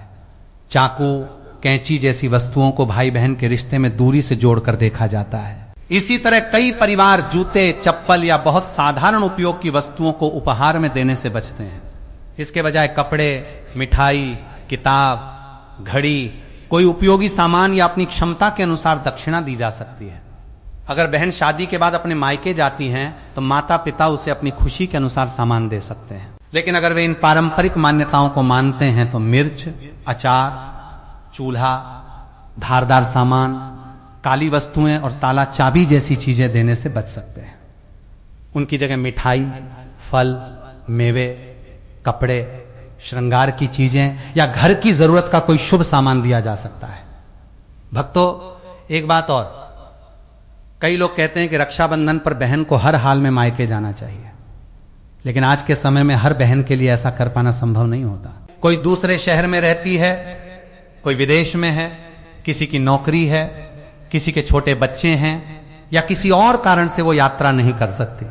चाकू, कैंची जैसी वस्तुओं को भाई बहन के रिश्ते में दूरी से जोड़कर देखा जाता है। इसी तरह कई परिवार जूते, चप्पल या बहुत साधारण उपयोग की वस्तुओं को उपहार में देने से बचते हैं। इसके बजाय कपड़े, मिठाई, किताब, घड़ी, कोई उपयोगी सामान या अपनी क्षमता के अनुसार दक्षिणा दी जा सकती है। अगर बहन शादी के बाद अपने मायके जाती हैं तो माता पिता उसे अपनी खुशी के अनुसार सामान दे सकते हैं। लेकिन अगर वे इन पारंपरिक मान्यताओं को मानते हैं तो मिर्च, अचार, चूल्हा, धारदार सामान, काली वस्तुएं और ताला चाबी जैसी चीजें देने से बच सकते हैं। उनकी जगह मिठाई, फल, मेवे, कपड़े, श्रृंगार की चीजें या घर की जरूरत का कोई शुभ सामान दिया जा सकता है। भक्तों, एक बात और, कई लोग कहते हैं कि रक्षाबंधन पर बहन को हर हाल में मायके जाना चाहिए, लेकिन आज के समय में हर बहन के लिए ऐसा कर पाना संभव नहीं होता। कोई दूसरे शहर में रहती है, कोई विदेश में है, किसी की नौकरी है, किसी के छोटे बच्चे हैं या किसी और कारण से वो यात्रा नहीं कर सकती।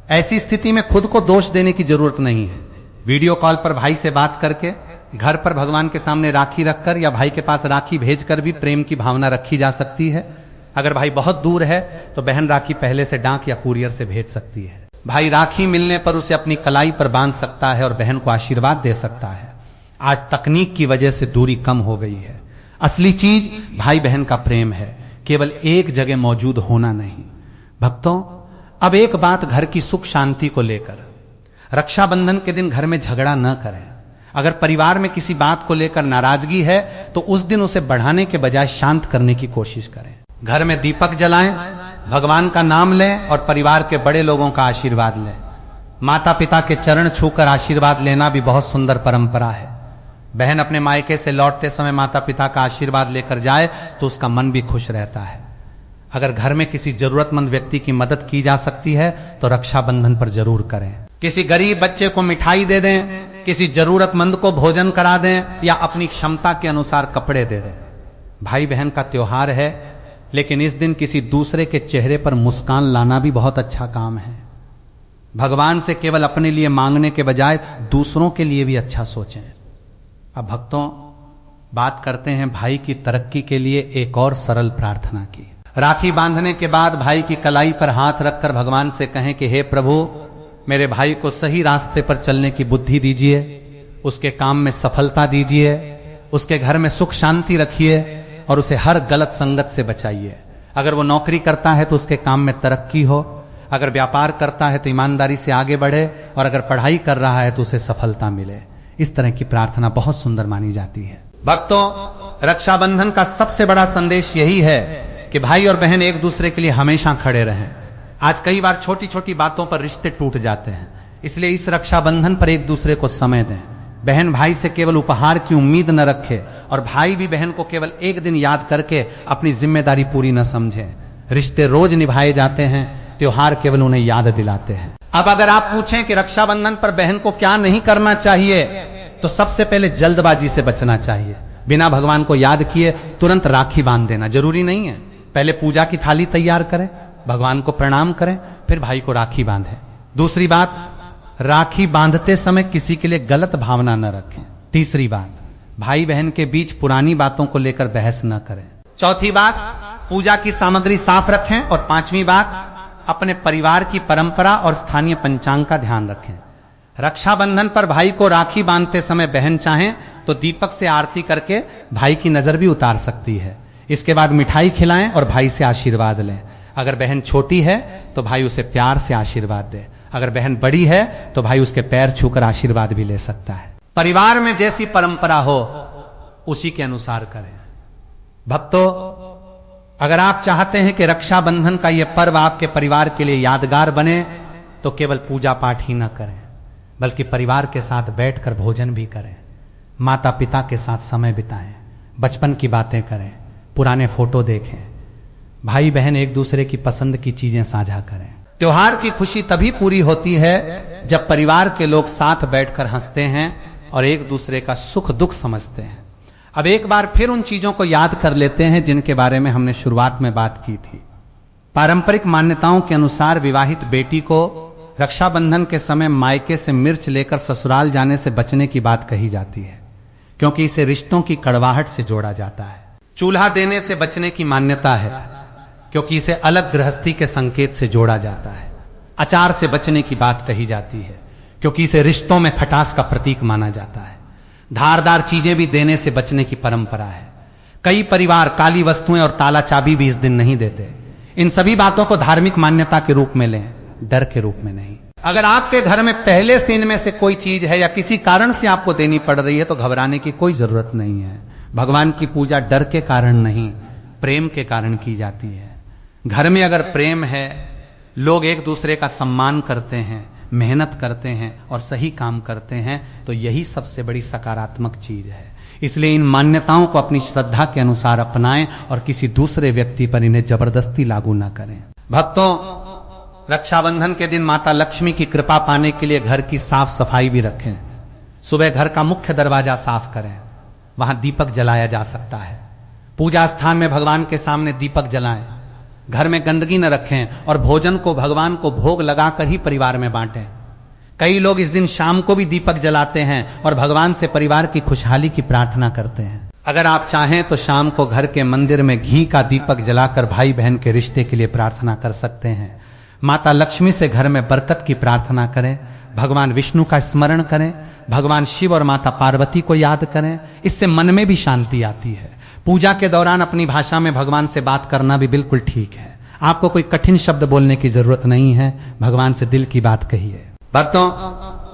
ऐसी स्थिति में खुद को दोष देने की जरूरत नहीं है। वीडियो कॉल पर भाई से बात करके, घर पर भगवान के सामने राखी रखकर या भाई के पास राखी भेजकर भी प्रेम की भावना रखी जा सकती है। अगर भाई बहुत दूर है तो बहन राखी पहले से डाक या कुरियर से भेज सकती है। भाई राखी मिलने पर उसे अपनी कलाई पर बांध सकता है और बहन को आशीर्वाद दे सकता है। आज तकनीक की वजह से दूरी कम हो गई है। असली चीज भाई बहन का प्रेम है, केवल एक जगह मौजूद होना नहीं। भक्तों, अब एक बात घर की सुख शांति को लेकर, रक्षाबंधन के दिन घर में झगड़ा न करें। अगर परिवार में किसी बात को लेकर नाराजगी है तो उस दिन उसे बढ़ाने के बजाय शांत करने की कोशिश करें। घर में दीपक जलाएं, भगवान का नाम लें और परिवार के बड़े लोगों का आशीर्वाद लें। माता पिता के चरण छूकर आशीर्वाद लेना भी बहुत सुंदर परंपरा है। बहन अपने मायके से लौटते समय माता पिता का आशीर्वाद लेकर जाए तो उसका मन भी खुश रहता है। अगर घर में किसी जरूरतमंद व्यक्ति की मदद की जा सकती है तो रक्षाबंधन पर जरूर करें। किसी गरीब बच्चे को मिठाई दे दें, किसी जरूरतमंद को भोजन करा दें या अपनी क्षमता के अनुसार कपड़े दे दें। भाई बहन का त्योहार है, लेकिन इस दिन किसी दूसरे के चेहरे पर मुस्कान लाना भी बहुत अच्छा काम है। भगवान से केवल अपने लिए मांगने के बजाय दूसरों के लिए भी अच्छा सोचें। अब भक्तों, बात करते हैं भाई की तरक्की के लिए एक और सरल प्रार्थना की। राखी बांधने के बाद भाई की कलाई पर हाथ रखकर भगवान से कहें कि हे प्रभु, मेरे भाई को सही रास्ते पर चलने की बुद्धि दीजिए, उसके काम में सफलता दीजिए, उसके घर में सुख शांति रखिए और उसे हर गलत संगत से बचाइए। अगर वो नौकरी करता है तो उसके काम में तरक्की हो, अगर व्यापार करता है तो ईमानदारी से आगे बढ़े और अगर पढ़ाई कर रहा है तो उसे सफलता मिले। इस तरह की प्रार्थना बहुत सुंदर मानी जाती है। भक्तों, रक्षाबंधन का सबसे बड़ा संदेश यही है कि भाई और बहन एक दूसरे के लिए हमेशा खड़े रहें। आज कई बार छोटी छोटी बातों पर रिश्ते टूट जाते हैं, इसलिए इस रक्षाबंधन पर एक दूसरे को समय दें। बहन भाई से केवल उपहार की उम्मीद न रखे और भाई भी बहन को केवल एक दिन याद करके अपनी जिम्मेदारी पूरी न समझे। रिश्ते रोज निभाए जाते हैं, त्योहार केवल उन्हें याद दिलाते हैं। अब अगर आप पूछें कि रक्षाबंधन पर बहन को क्या नहीं करना चाहिए, तो सबसे पहले जल्दबाजी से बचना चाहिए। बिना भगवान को याद किए तुरंत राखी बांध देना जरूरी नहीं है। पहले पूजा की थाली तैयार करें, भगवान को प्रणाम करें, फिर भाई को राखी बांधें। दूसरी बात, राखी बांधते समय किसी के लिए गलत भावना न रखें। तीसरी बात, भाई बहन के बीच पुरानी बातों को लेकर बहस न करें। चौथी बात, पूजा की सामग्री साफ रखें। और पांचवी बात, अपने परिवार की परंपरा और स्थानीय पंचांग का ध्यान रखें। रक्षाबंधन पर भाई को राखी बांधते समय बहन चाहें तो दीपक से आरती करके भाई की नजर भी उतार सकती है। इसके बाद मिठाई खिलाएं और भाई से आशीर्वाद लें। अगर बहन छोटी है तो भाई उसे प्यार से आशीर्वाद दे। अगर बहन बड़ी है तो भाई उसके पैर छूकर आशीर्वाद भी ले सकता है। परिवार में जैसी परंपरा हो उसी के अनुसार करें। भक्तों, अगर आप चाहते हैं कि रक्षाबंधन का यह पर्व आपके परिवार के लिए यादगार बने तो केवल पूजा पाठ ही न करें, बल्कि परिवार के साथ बैठकर भोजन भी करें, माता पिता के साथ समय बिताएं, बचपन की बातें करें, पुराने फोटो देखें। भाई बहन एक दूसरे की पसंद की चीजें साझा करें। त्योहार की खुशी तभी पूरी होती है जब परिवार के लोग साथ बैठकर हंसते हैं और एक दूसरे का सुख दुख समझते हैं। अब एक बार फिर उन चीजों को याद कर लेते हैं जिनके बारे में हमने शुरुआत में बात की थी। पारंपरिक मान्यताओं के अनुसार विवाहित बेटी को रक्षाबंधन के समय मायके से मिर्च लेकर ससुराल जाने से बचने की बात कही जाती है, क्योंकि इसे रिश्तों की कड़वाहट से जोड़ा जाता है। चूल्हा देने से बचने की मान्यता है, क्योंकि इसे अलग गृहस्थी के संकेत से जोड़ा जाता है। अचार से बचने की बात कही जाती है, क्योंकि इसे रिश्तों में खटास का प्रतीक माना जाता है। धारदार चीजें भी देने से बचने की परंपरा है। कई परिवार काली वस्तुएं और ताला चाबी भी इस दिन नहीं देते। इन सभी बातों को धार्मिक मान्यता के रूप में लें, डर के रूप में नहीं। अगर आपके घर में पहले से इनमें से कोई चीज है या किसी कारण से आपको देनी पड़ रही है तो घबराने की कोई जरूरत नहीं है। भगवान की पूजा डर के कारण नहीं, प्रेम के कारण की जाती है। घर में अगर प्रेम है, लोग एक दूसरे का सम्मान करते हैं, मेहनत करते हैं और सही काम करते हैं, तो यही सबसे बड़ी सकारात्मक चीज है। इसलिए इन मान्यताओं को अपनी श्रद्धा के अनुसार अपनाएं और किसी दूसरे व्यक्ति पर इन्हें जबरदस्ती लागू न करें। भक्तों, रक्षाबंधन के दिन माता लक्ष्मी की कृपा पाने के लिए घर की साफ सफाई भी रखें। सुबह घर का मुख्य दरवाजा साफ करें, वहां दीपक जलाया जा सकता है। पूजा स्थान में भगवान के सामने दीपक जलाएं। घर में गंदगी न रखें और भोजन को भगवान को भोग लगाकर ही परिवार में बांटें। कई लोग इस दिन शाम को भी दीपक जलाते हैं और भगवान से परिवार की खुशहाली की प्रार्थना करते हैं। अगर आप चाहें तो शाम को घर के मंदिर में घी का दीपक जलाकर भाई बहन के रिश्ते के लिए प्रार्थना कर सकते हैं। माता लक्ष्मी से घर में बरकत की प्रार्थना करें, भगवान विष्णु का स्मरण करें, भगवान शिव और माता पार्वती को याद करें, इससे मन में भी शांति आती है। पूजा के दौरान अपनी भाषा में भगवान से बात करना भी बिल्कुल ठीक है। आपको कोई कठिन शब्द बोलने की जरूरत नहीं है, भगवान से दिल की बात कहिए। भक्तों,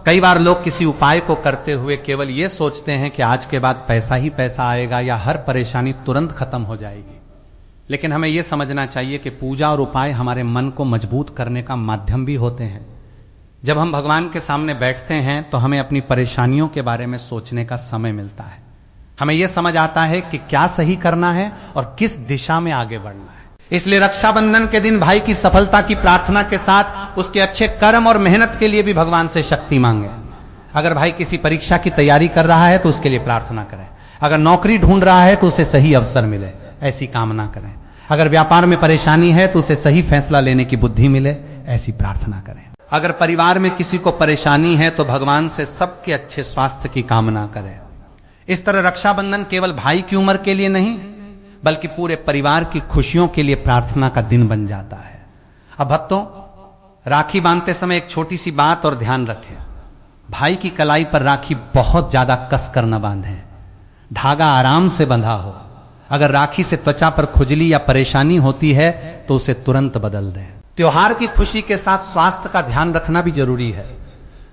कई बार लोग किसी उपाय को करते हुए केवल ये सोचते हैं कि आज के बाद पैसा ही पैसा आएगा या हर परेशानी तुरंत खत्म हो जाएगी। लेकिन हमें यह समझना चाहिए कि पूजा और उपाय हमारे मन को मजबूत करने का माध्यम भी होते हैं। जब हम भगवान के सामने बैठते हैं तो हमें अपनी परेशानियों के बारे में सोचने का समय मिलता है। हमें यह समझ आता है कि क्या सही करना है और किस दिशा में आगे बढ़ना है। इसलिए रक्षाबंधन के दिन भाई की सफलता की प्रार्थना के साथ उसके अच्छे कर्म और मेहनत के लिए भी भगवान से शक्ति मांगे। अगर भाई किसी परीक्षा की तैयारी कर रहा है तो उसके लिए प्रार्थना करें। अगर नौकरी ढूंढ रहा है तो उसे सही अवसर मिले, ऐसी कामना करें। अगर व्यापार में परेशानी है तो उसे सही फैसला लेने की बुद्धि मिले, ऐसी प्रार्थना करें। अगर परिवार में किसी को परेशानी है तो भगवान से सबके अच्छे स्वास्थ्य की कामना करें। इस तरह रक्षाबंधन केवल भाई की उम्र के लिए नहीं बल्कि पूरे परिवार की खुशियों के लिए प्रार्थना का दिन बन जाता है। अब भक्तों, राखी बांधते समय एक छोटी सी बात और ध्यान रखें। भाई की कलाई पर राखी बहुत ज्यादा कस कर न बांधें, धागा आराम से बंधा हो। अगर राखी से त्वचा पर खुजली या परेशानी होती है तो उसे तुरंत बदल दें। त्योहार की खुशी के साथ स्वास्थ्य का ध्यान रखना भी जरूरी है।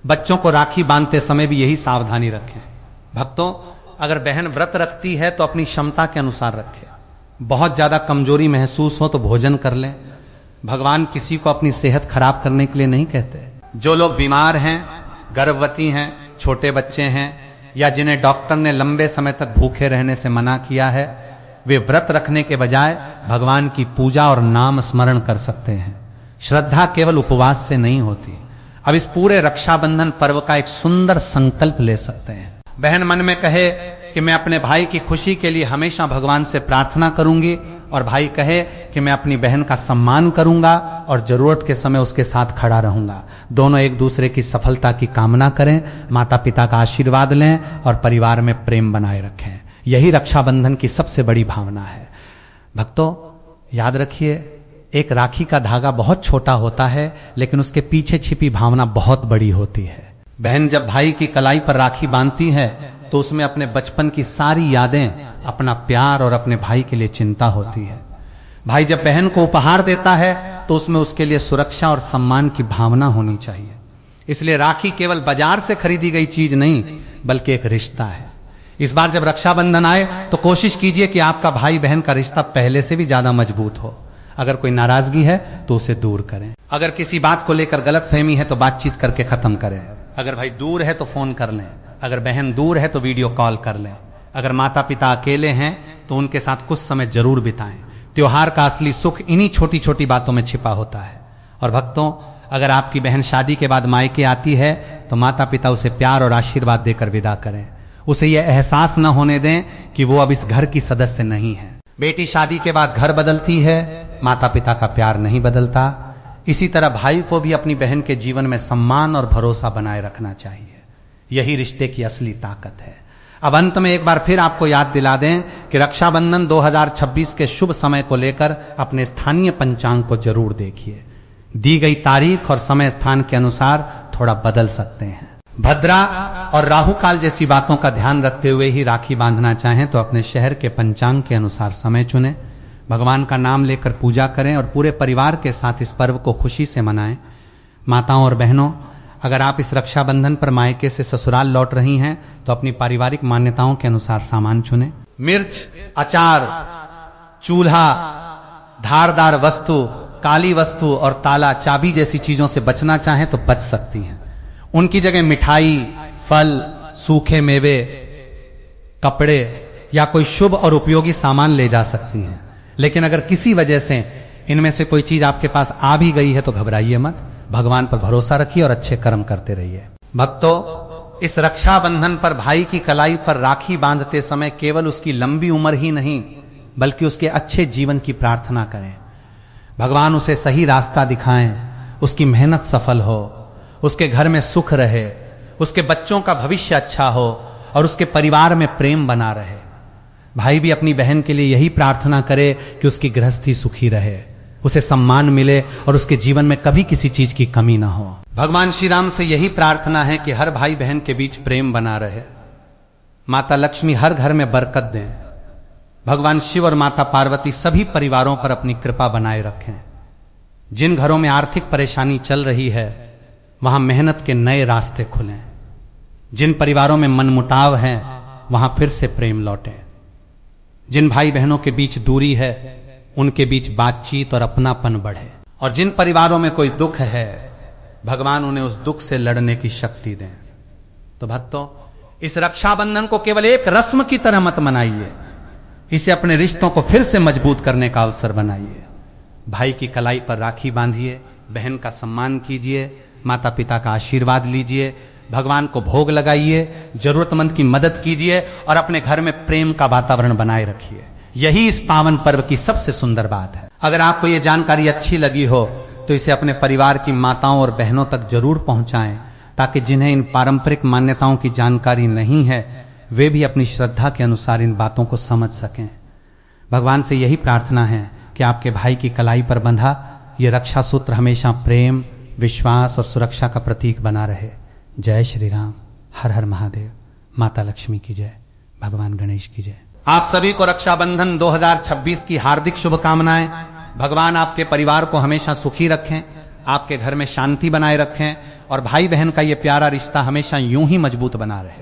बच्चों को राखी बांधते समय भी यही सावधानी रखें। भक्तों, अगर बहन व्रत रखती है तो अपनी क्षमता के अनुसार रखे। बहुत ज्यादा कमजोरी महसूस हो तो भोजन कर लें। भगवान किसी को अपनी सेहत खराब करने के लिए नहीं कहते। जो लोग बीमार हैं, गर्भवती हैं, छोटे बच्चे हैं या जिन्हें डॉक्टर ने लंबे समय तक भूखे रहने से मना किया है, वे व्रत रखने के बजाय भगवान की पूजा और नाम स्मरण कर सकते हैं। श्रद्धा केवल उपवास से नहीं होती। अब इस पूरे रक्षाबंधन पर्व का एक सुंदर संकल्प ले सकते हैं। बहन मन में कहे कि मैं अपने भाई की खुशी के लिए हमेशा भगवान से प्रार्थना करूंगी और भाई कहे कि मैं अपनी बहन का सम्मान करूंगा और जरूरत के समय उसके साथ खड़ा रहूंगा। दोनों एक दूसरे की सफलता की कामना करें, माता पिता का आशीर्वाद लें और परिवार में प्रेम बनाए रखें। यही रक्षाबंधन की सबसे बड़ी भावना है। भक्तों, याद रखिए, एक राखी का धागा बहुत छोटा होता है लेकिन उसके पीछे छिपी भावना बहुत बड़ी होती है। बहन जब भाई की कलाई पर राखी बांधती है तो उसमें अपने बचपन की सारी यादें, अपना प्यार और अपने भाई के लिए चिंता होती है। भाई जब बहन को उपहार देता है तो उसमें उसके लिए सुरक्षा और सम्मान की भावना होनी चाहिए। इसलिए राखी केवल बाजार से खरीदी गई चीज नहीं बल्कि एक रिश्ता है। इस बार जब रक्षाबंधन आए तो कोशिश कीजिए कि आपका भाई बहन का रिश्ता पहले से भी ज्यादा मजबूत हो। अगर कोई नाराजगी है तो उसे दूर करें। अगर किसी बात को लेकर गलतफहमी है तो बातचीत करके खत्म करें। अगर भाई दूर है तो फोन कर लें। अगर बहन दूर है तो वीडियो कॉल कर लें। अगर माता पिता अकेले हैं तो उनके साथ कुछ समय जरूर बिताएं। त्योहार का असली सुख इन्हीं छोटी छोटी बातों में छिपा होता है। और भक्तों, अगर आपकी बहन शादी के बाद मायके आती है तो माता पिता उसे प्यार और आशीर्वाद देकर विदा करें। उसे यह एहसास न होने दें कि वो अब इस घर की सदस्य नहीं है। बेटी शादी के बाद घर बदलती है, माता पिता का प्यार नहीं बदलता। इसी तरह भाई को भी अपनी बहन के जीवन में सम्मान और भरोसा बनाए रखना चाहिए। यही रिश्ते की असली ताकत है। अब अंत में एक बार फिर आपको याद दिला दें कि रक्षाबंधन 2026 के शुभ समय को लेकर अपने स्थानीय पंचांग को जरूर देखिए। दी गई तारीख और समय स्थान के अनुसार थोड़ा बदल सकते हैं। भद्रा और राहु काल जैसी बातों का ध्यान रखते हुए ही राखी बांधना चाहें तो अपने शहर के पंचांग के अनुसार समय चुनें। भगवान का नाम लेकर पूजा करें और पूरे परिवार के साथ इस पर्व को खुशी से मनाएं। माताओं और बहनों, अगर आप इस रक्षाबंधन पर मायके से ससुराल लौट रही हैं तो अपनी पारिवारिक मान्यताओं के अनुसार सामान चुनें। मिर्च, अचार, चूल्हा, धारदार वस्तु, काली वस्तु और ताला, चाबी जैसी चीजों से बचना चाहें तो बच सकती हैं। उनकी जगह मिठाई, फल, सूखे मेवे, कपड़े या कोई शुभ और उपयोगी सामान ले जा सकती हैं। लेकिन अगर किसी वजह से इनमें से कोई चीज आपके पास आ भी गई है तो घबराइए मत। भगवान पर भरोसा रखिए और अच्छे कर्म करते रहिए। भक्तों, इस रक्षाबंधन पर भाई की कलाई पर राखी बांधते समय केवल उसकी लंबी उम्र ही नहीं बल्कि उसके अच्छे जीवन की प्रार्थना करें। भगवान उसे सही रास्ता दिखाएं, उसकी मेहनत सफल हो, उसके घर में सुख रहे, उसके बच्चों का भविष्य अच्छा हो और उसके परिवार में प्रेम बना रहे। भाई भी अपनी बहन के लिए यही प्रार्थना करे कि उसकी गृहस्थी सुखी रहे, उसे सम्मान मिले और उसके जीवन में कभी किसी चीज की कमी ना हो। भगवान श्री राम से यही प्रार्थना है कि हर भाई बहन के बीच प्रेम बना रहे, माता लक्ष्मी हर घर में बरकत दें, भगवान शिव और माता पार्वती सभी परिवारों पर अपनी कृपा बनाए रखें। जिन घरों में आर्थिक परेशानी चल रही है वहां मेहनत के नए रास्ते खुलें, जिन परिवारों में मनमुटाव है वहां फिर से प्रेम लौटे, जिन भाई बहनों के बीच दूरी है उनके बीच बातचीत और अपनापन बढ़े, और जिन परिवारों में कोई दुख है भगवान उन्हें उस दुख से लड़ने की शक्ति दें। तो भक्तों, इस रक्षाबंधन को केवल एक रस्म की तरह मत मनाइए, इसे अपने रिश्तों को फिर से मजबूत करने का अवसर बनाइए। भाई की कलाई पर राखी बांधिए, बहन का सम्मान कीजिए, माता पिता का आशीर्वाद लीजिए, भगवान को भोग लगाइए, जरूरतमंद की मदद कीजिए और अपने घर में प्रेम का वातावरण बनाए रखिए। यही इस पावन पर्व की सबसे सुंदर बात है। अगर आपको यह जानकारी अच्छी लगी हो तो इसे अपने परिवार की माताओं और बहनों तक जरूर पहुंचाएं, ताकि जिन्हें इन पारंपरिक मान्यताओं की जानकारी नहीं है वे भी अपनी श्रद्धा के अनुसार इन बातों को समझ सकें। भगवान से यही प्रार्थना है कि आपके भाई की कलाई पर बंधा ये रक्षा सूत्र हमेशा प्रेम, विश्वास और सुरक्षा का प्रतीक बना रहे। जय श्री राम। हर हर महादेव। माता लक्ष्मी की जय। भगवान गणेश की जय। आप सभी को रक्षाबंधन 2026 की हार्दिक शुभकामनाएं। भगवान आपके परिवार को हमेशा सुखी रखें, आपके घर में शांति बनाए रखें और भाई बहन का ये प्यारा रिश्ता हमेशा यूं ही मजबूत बना रहे।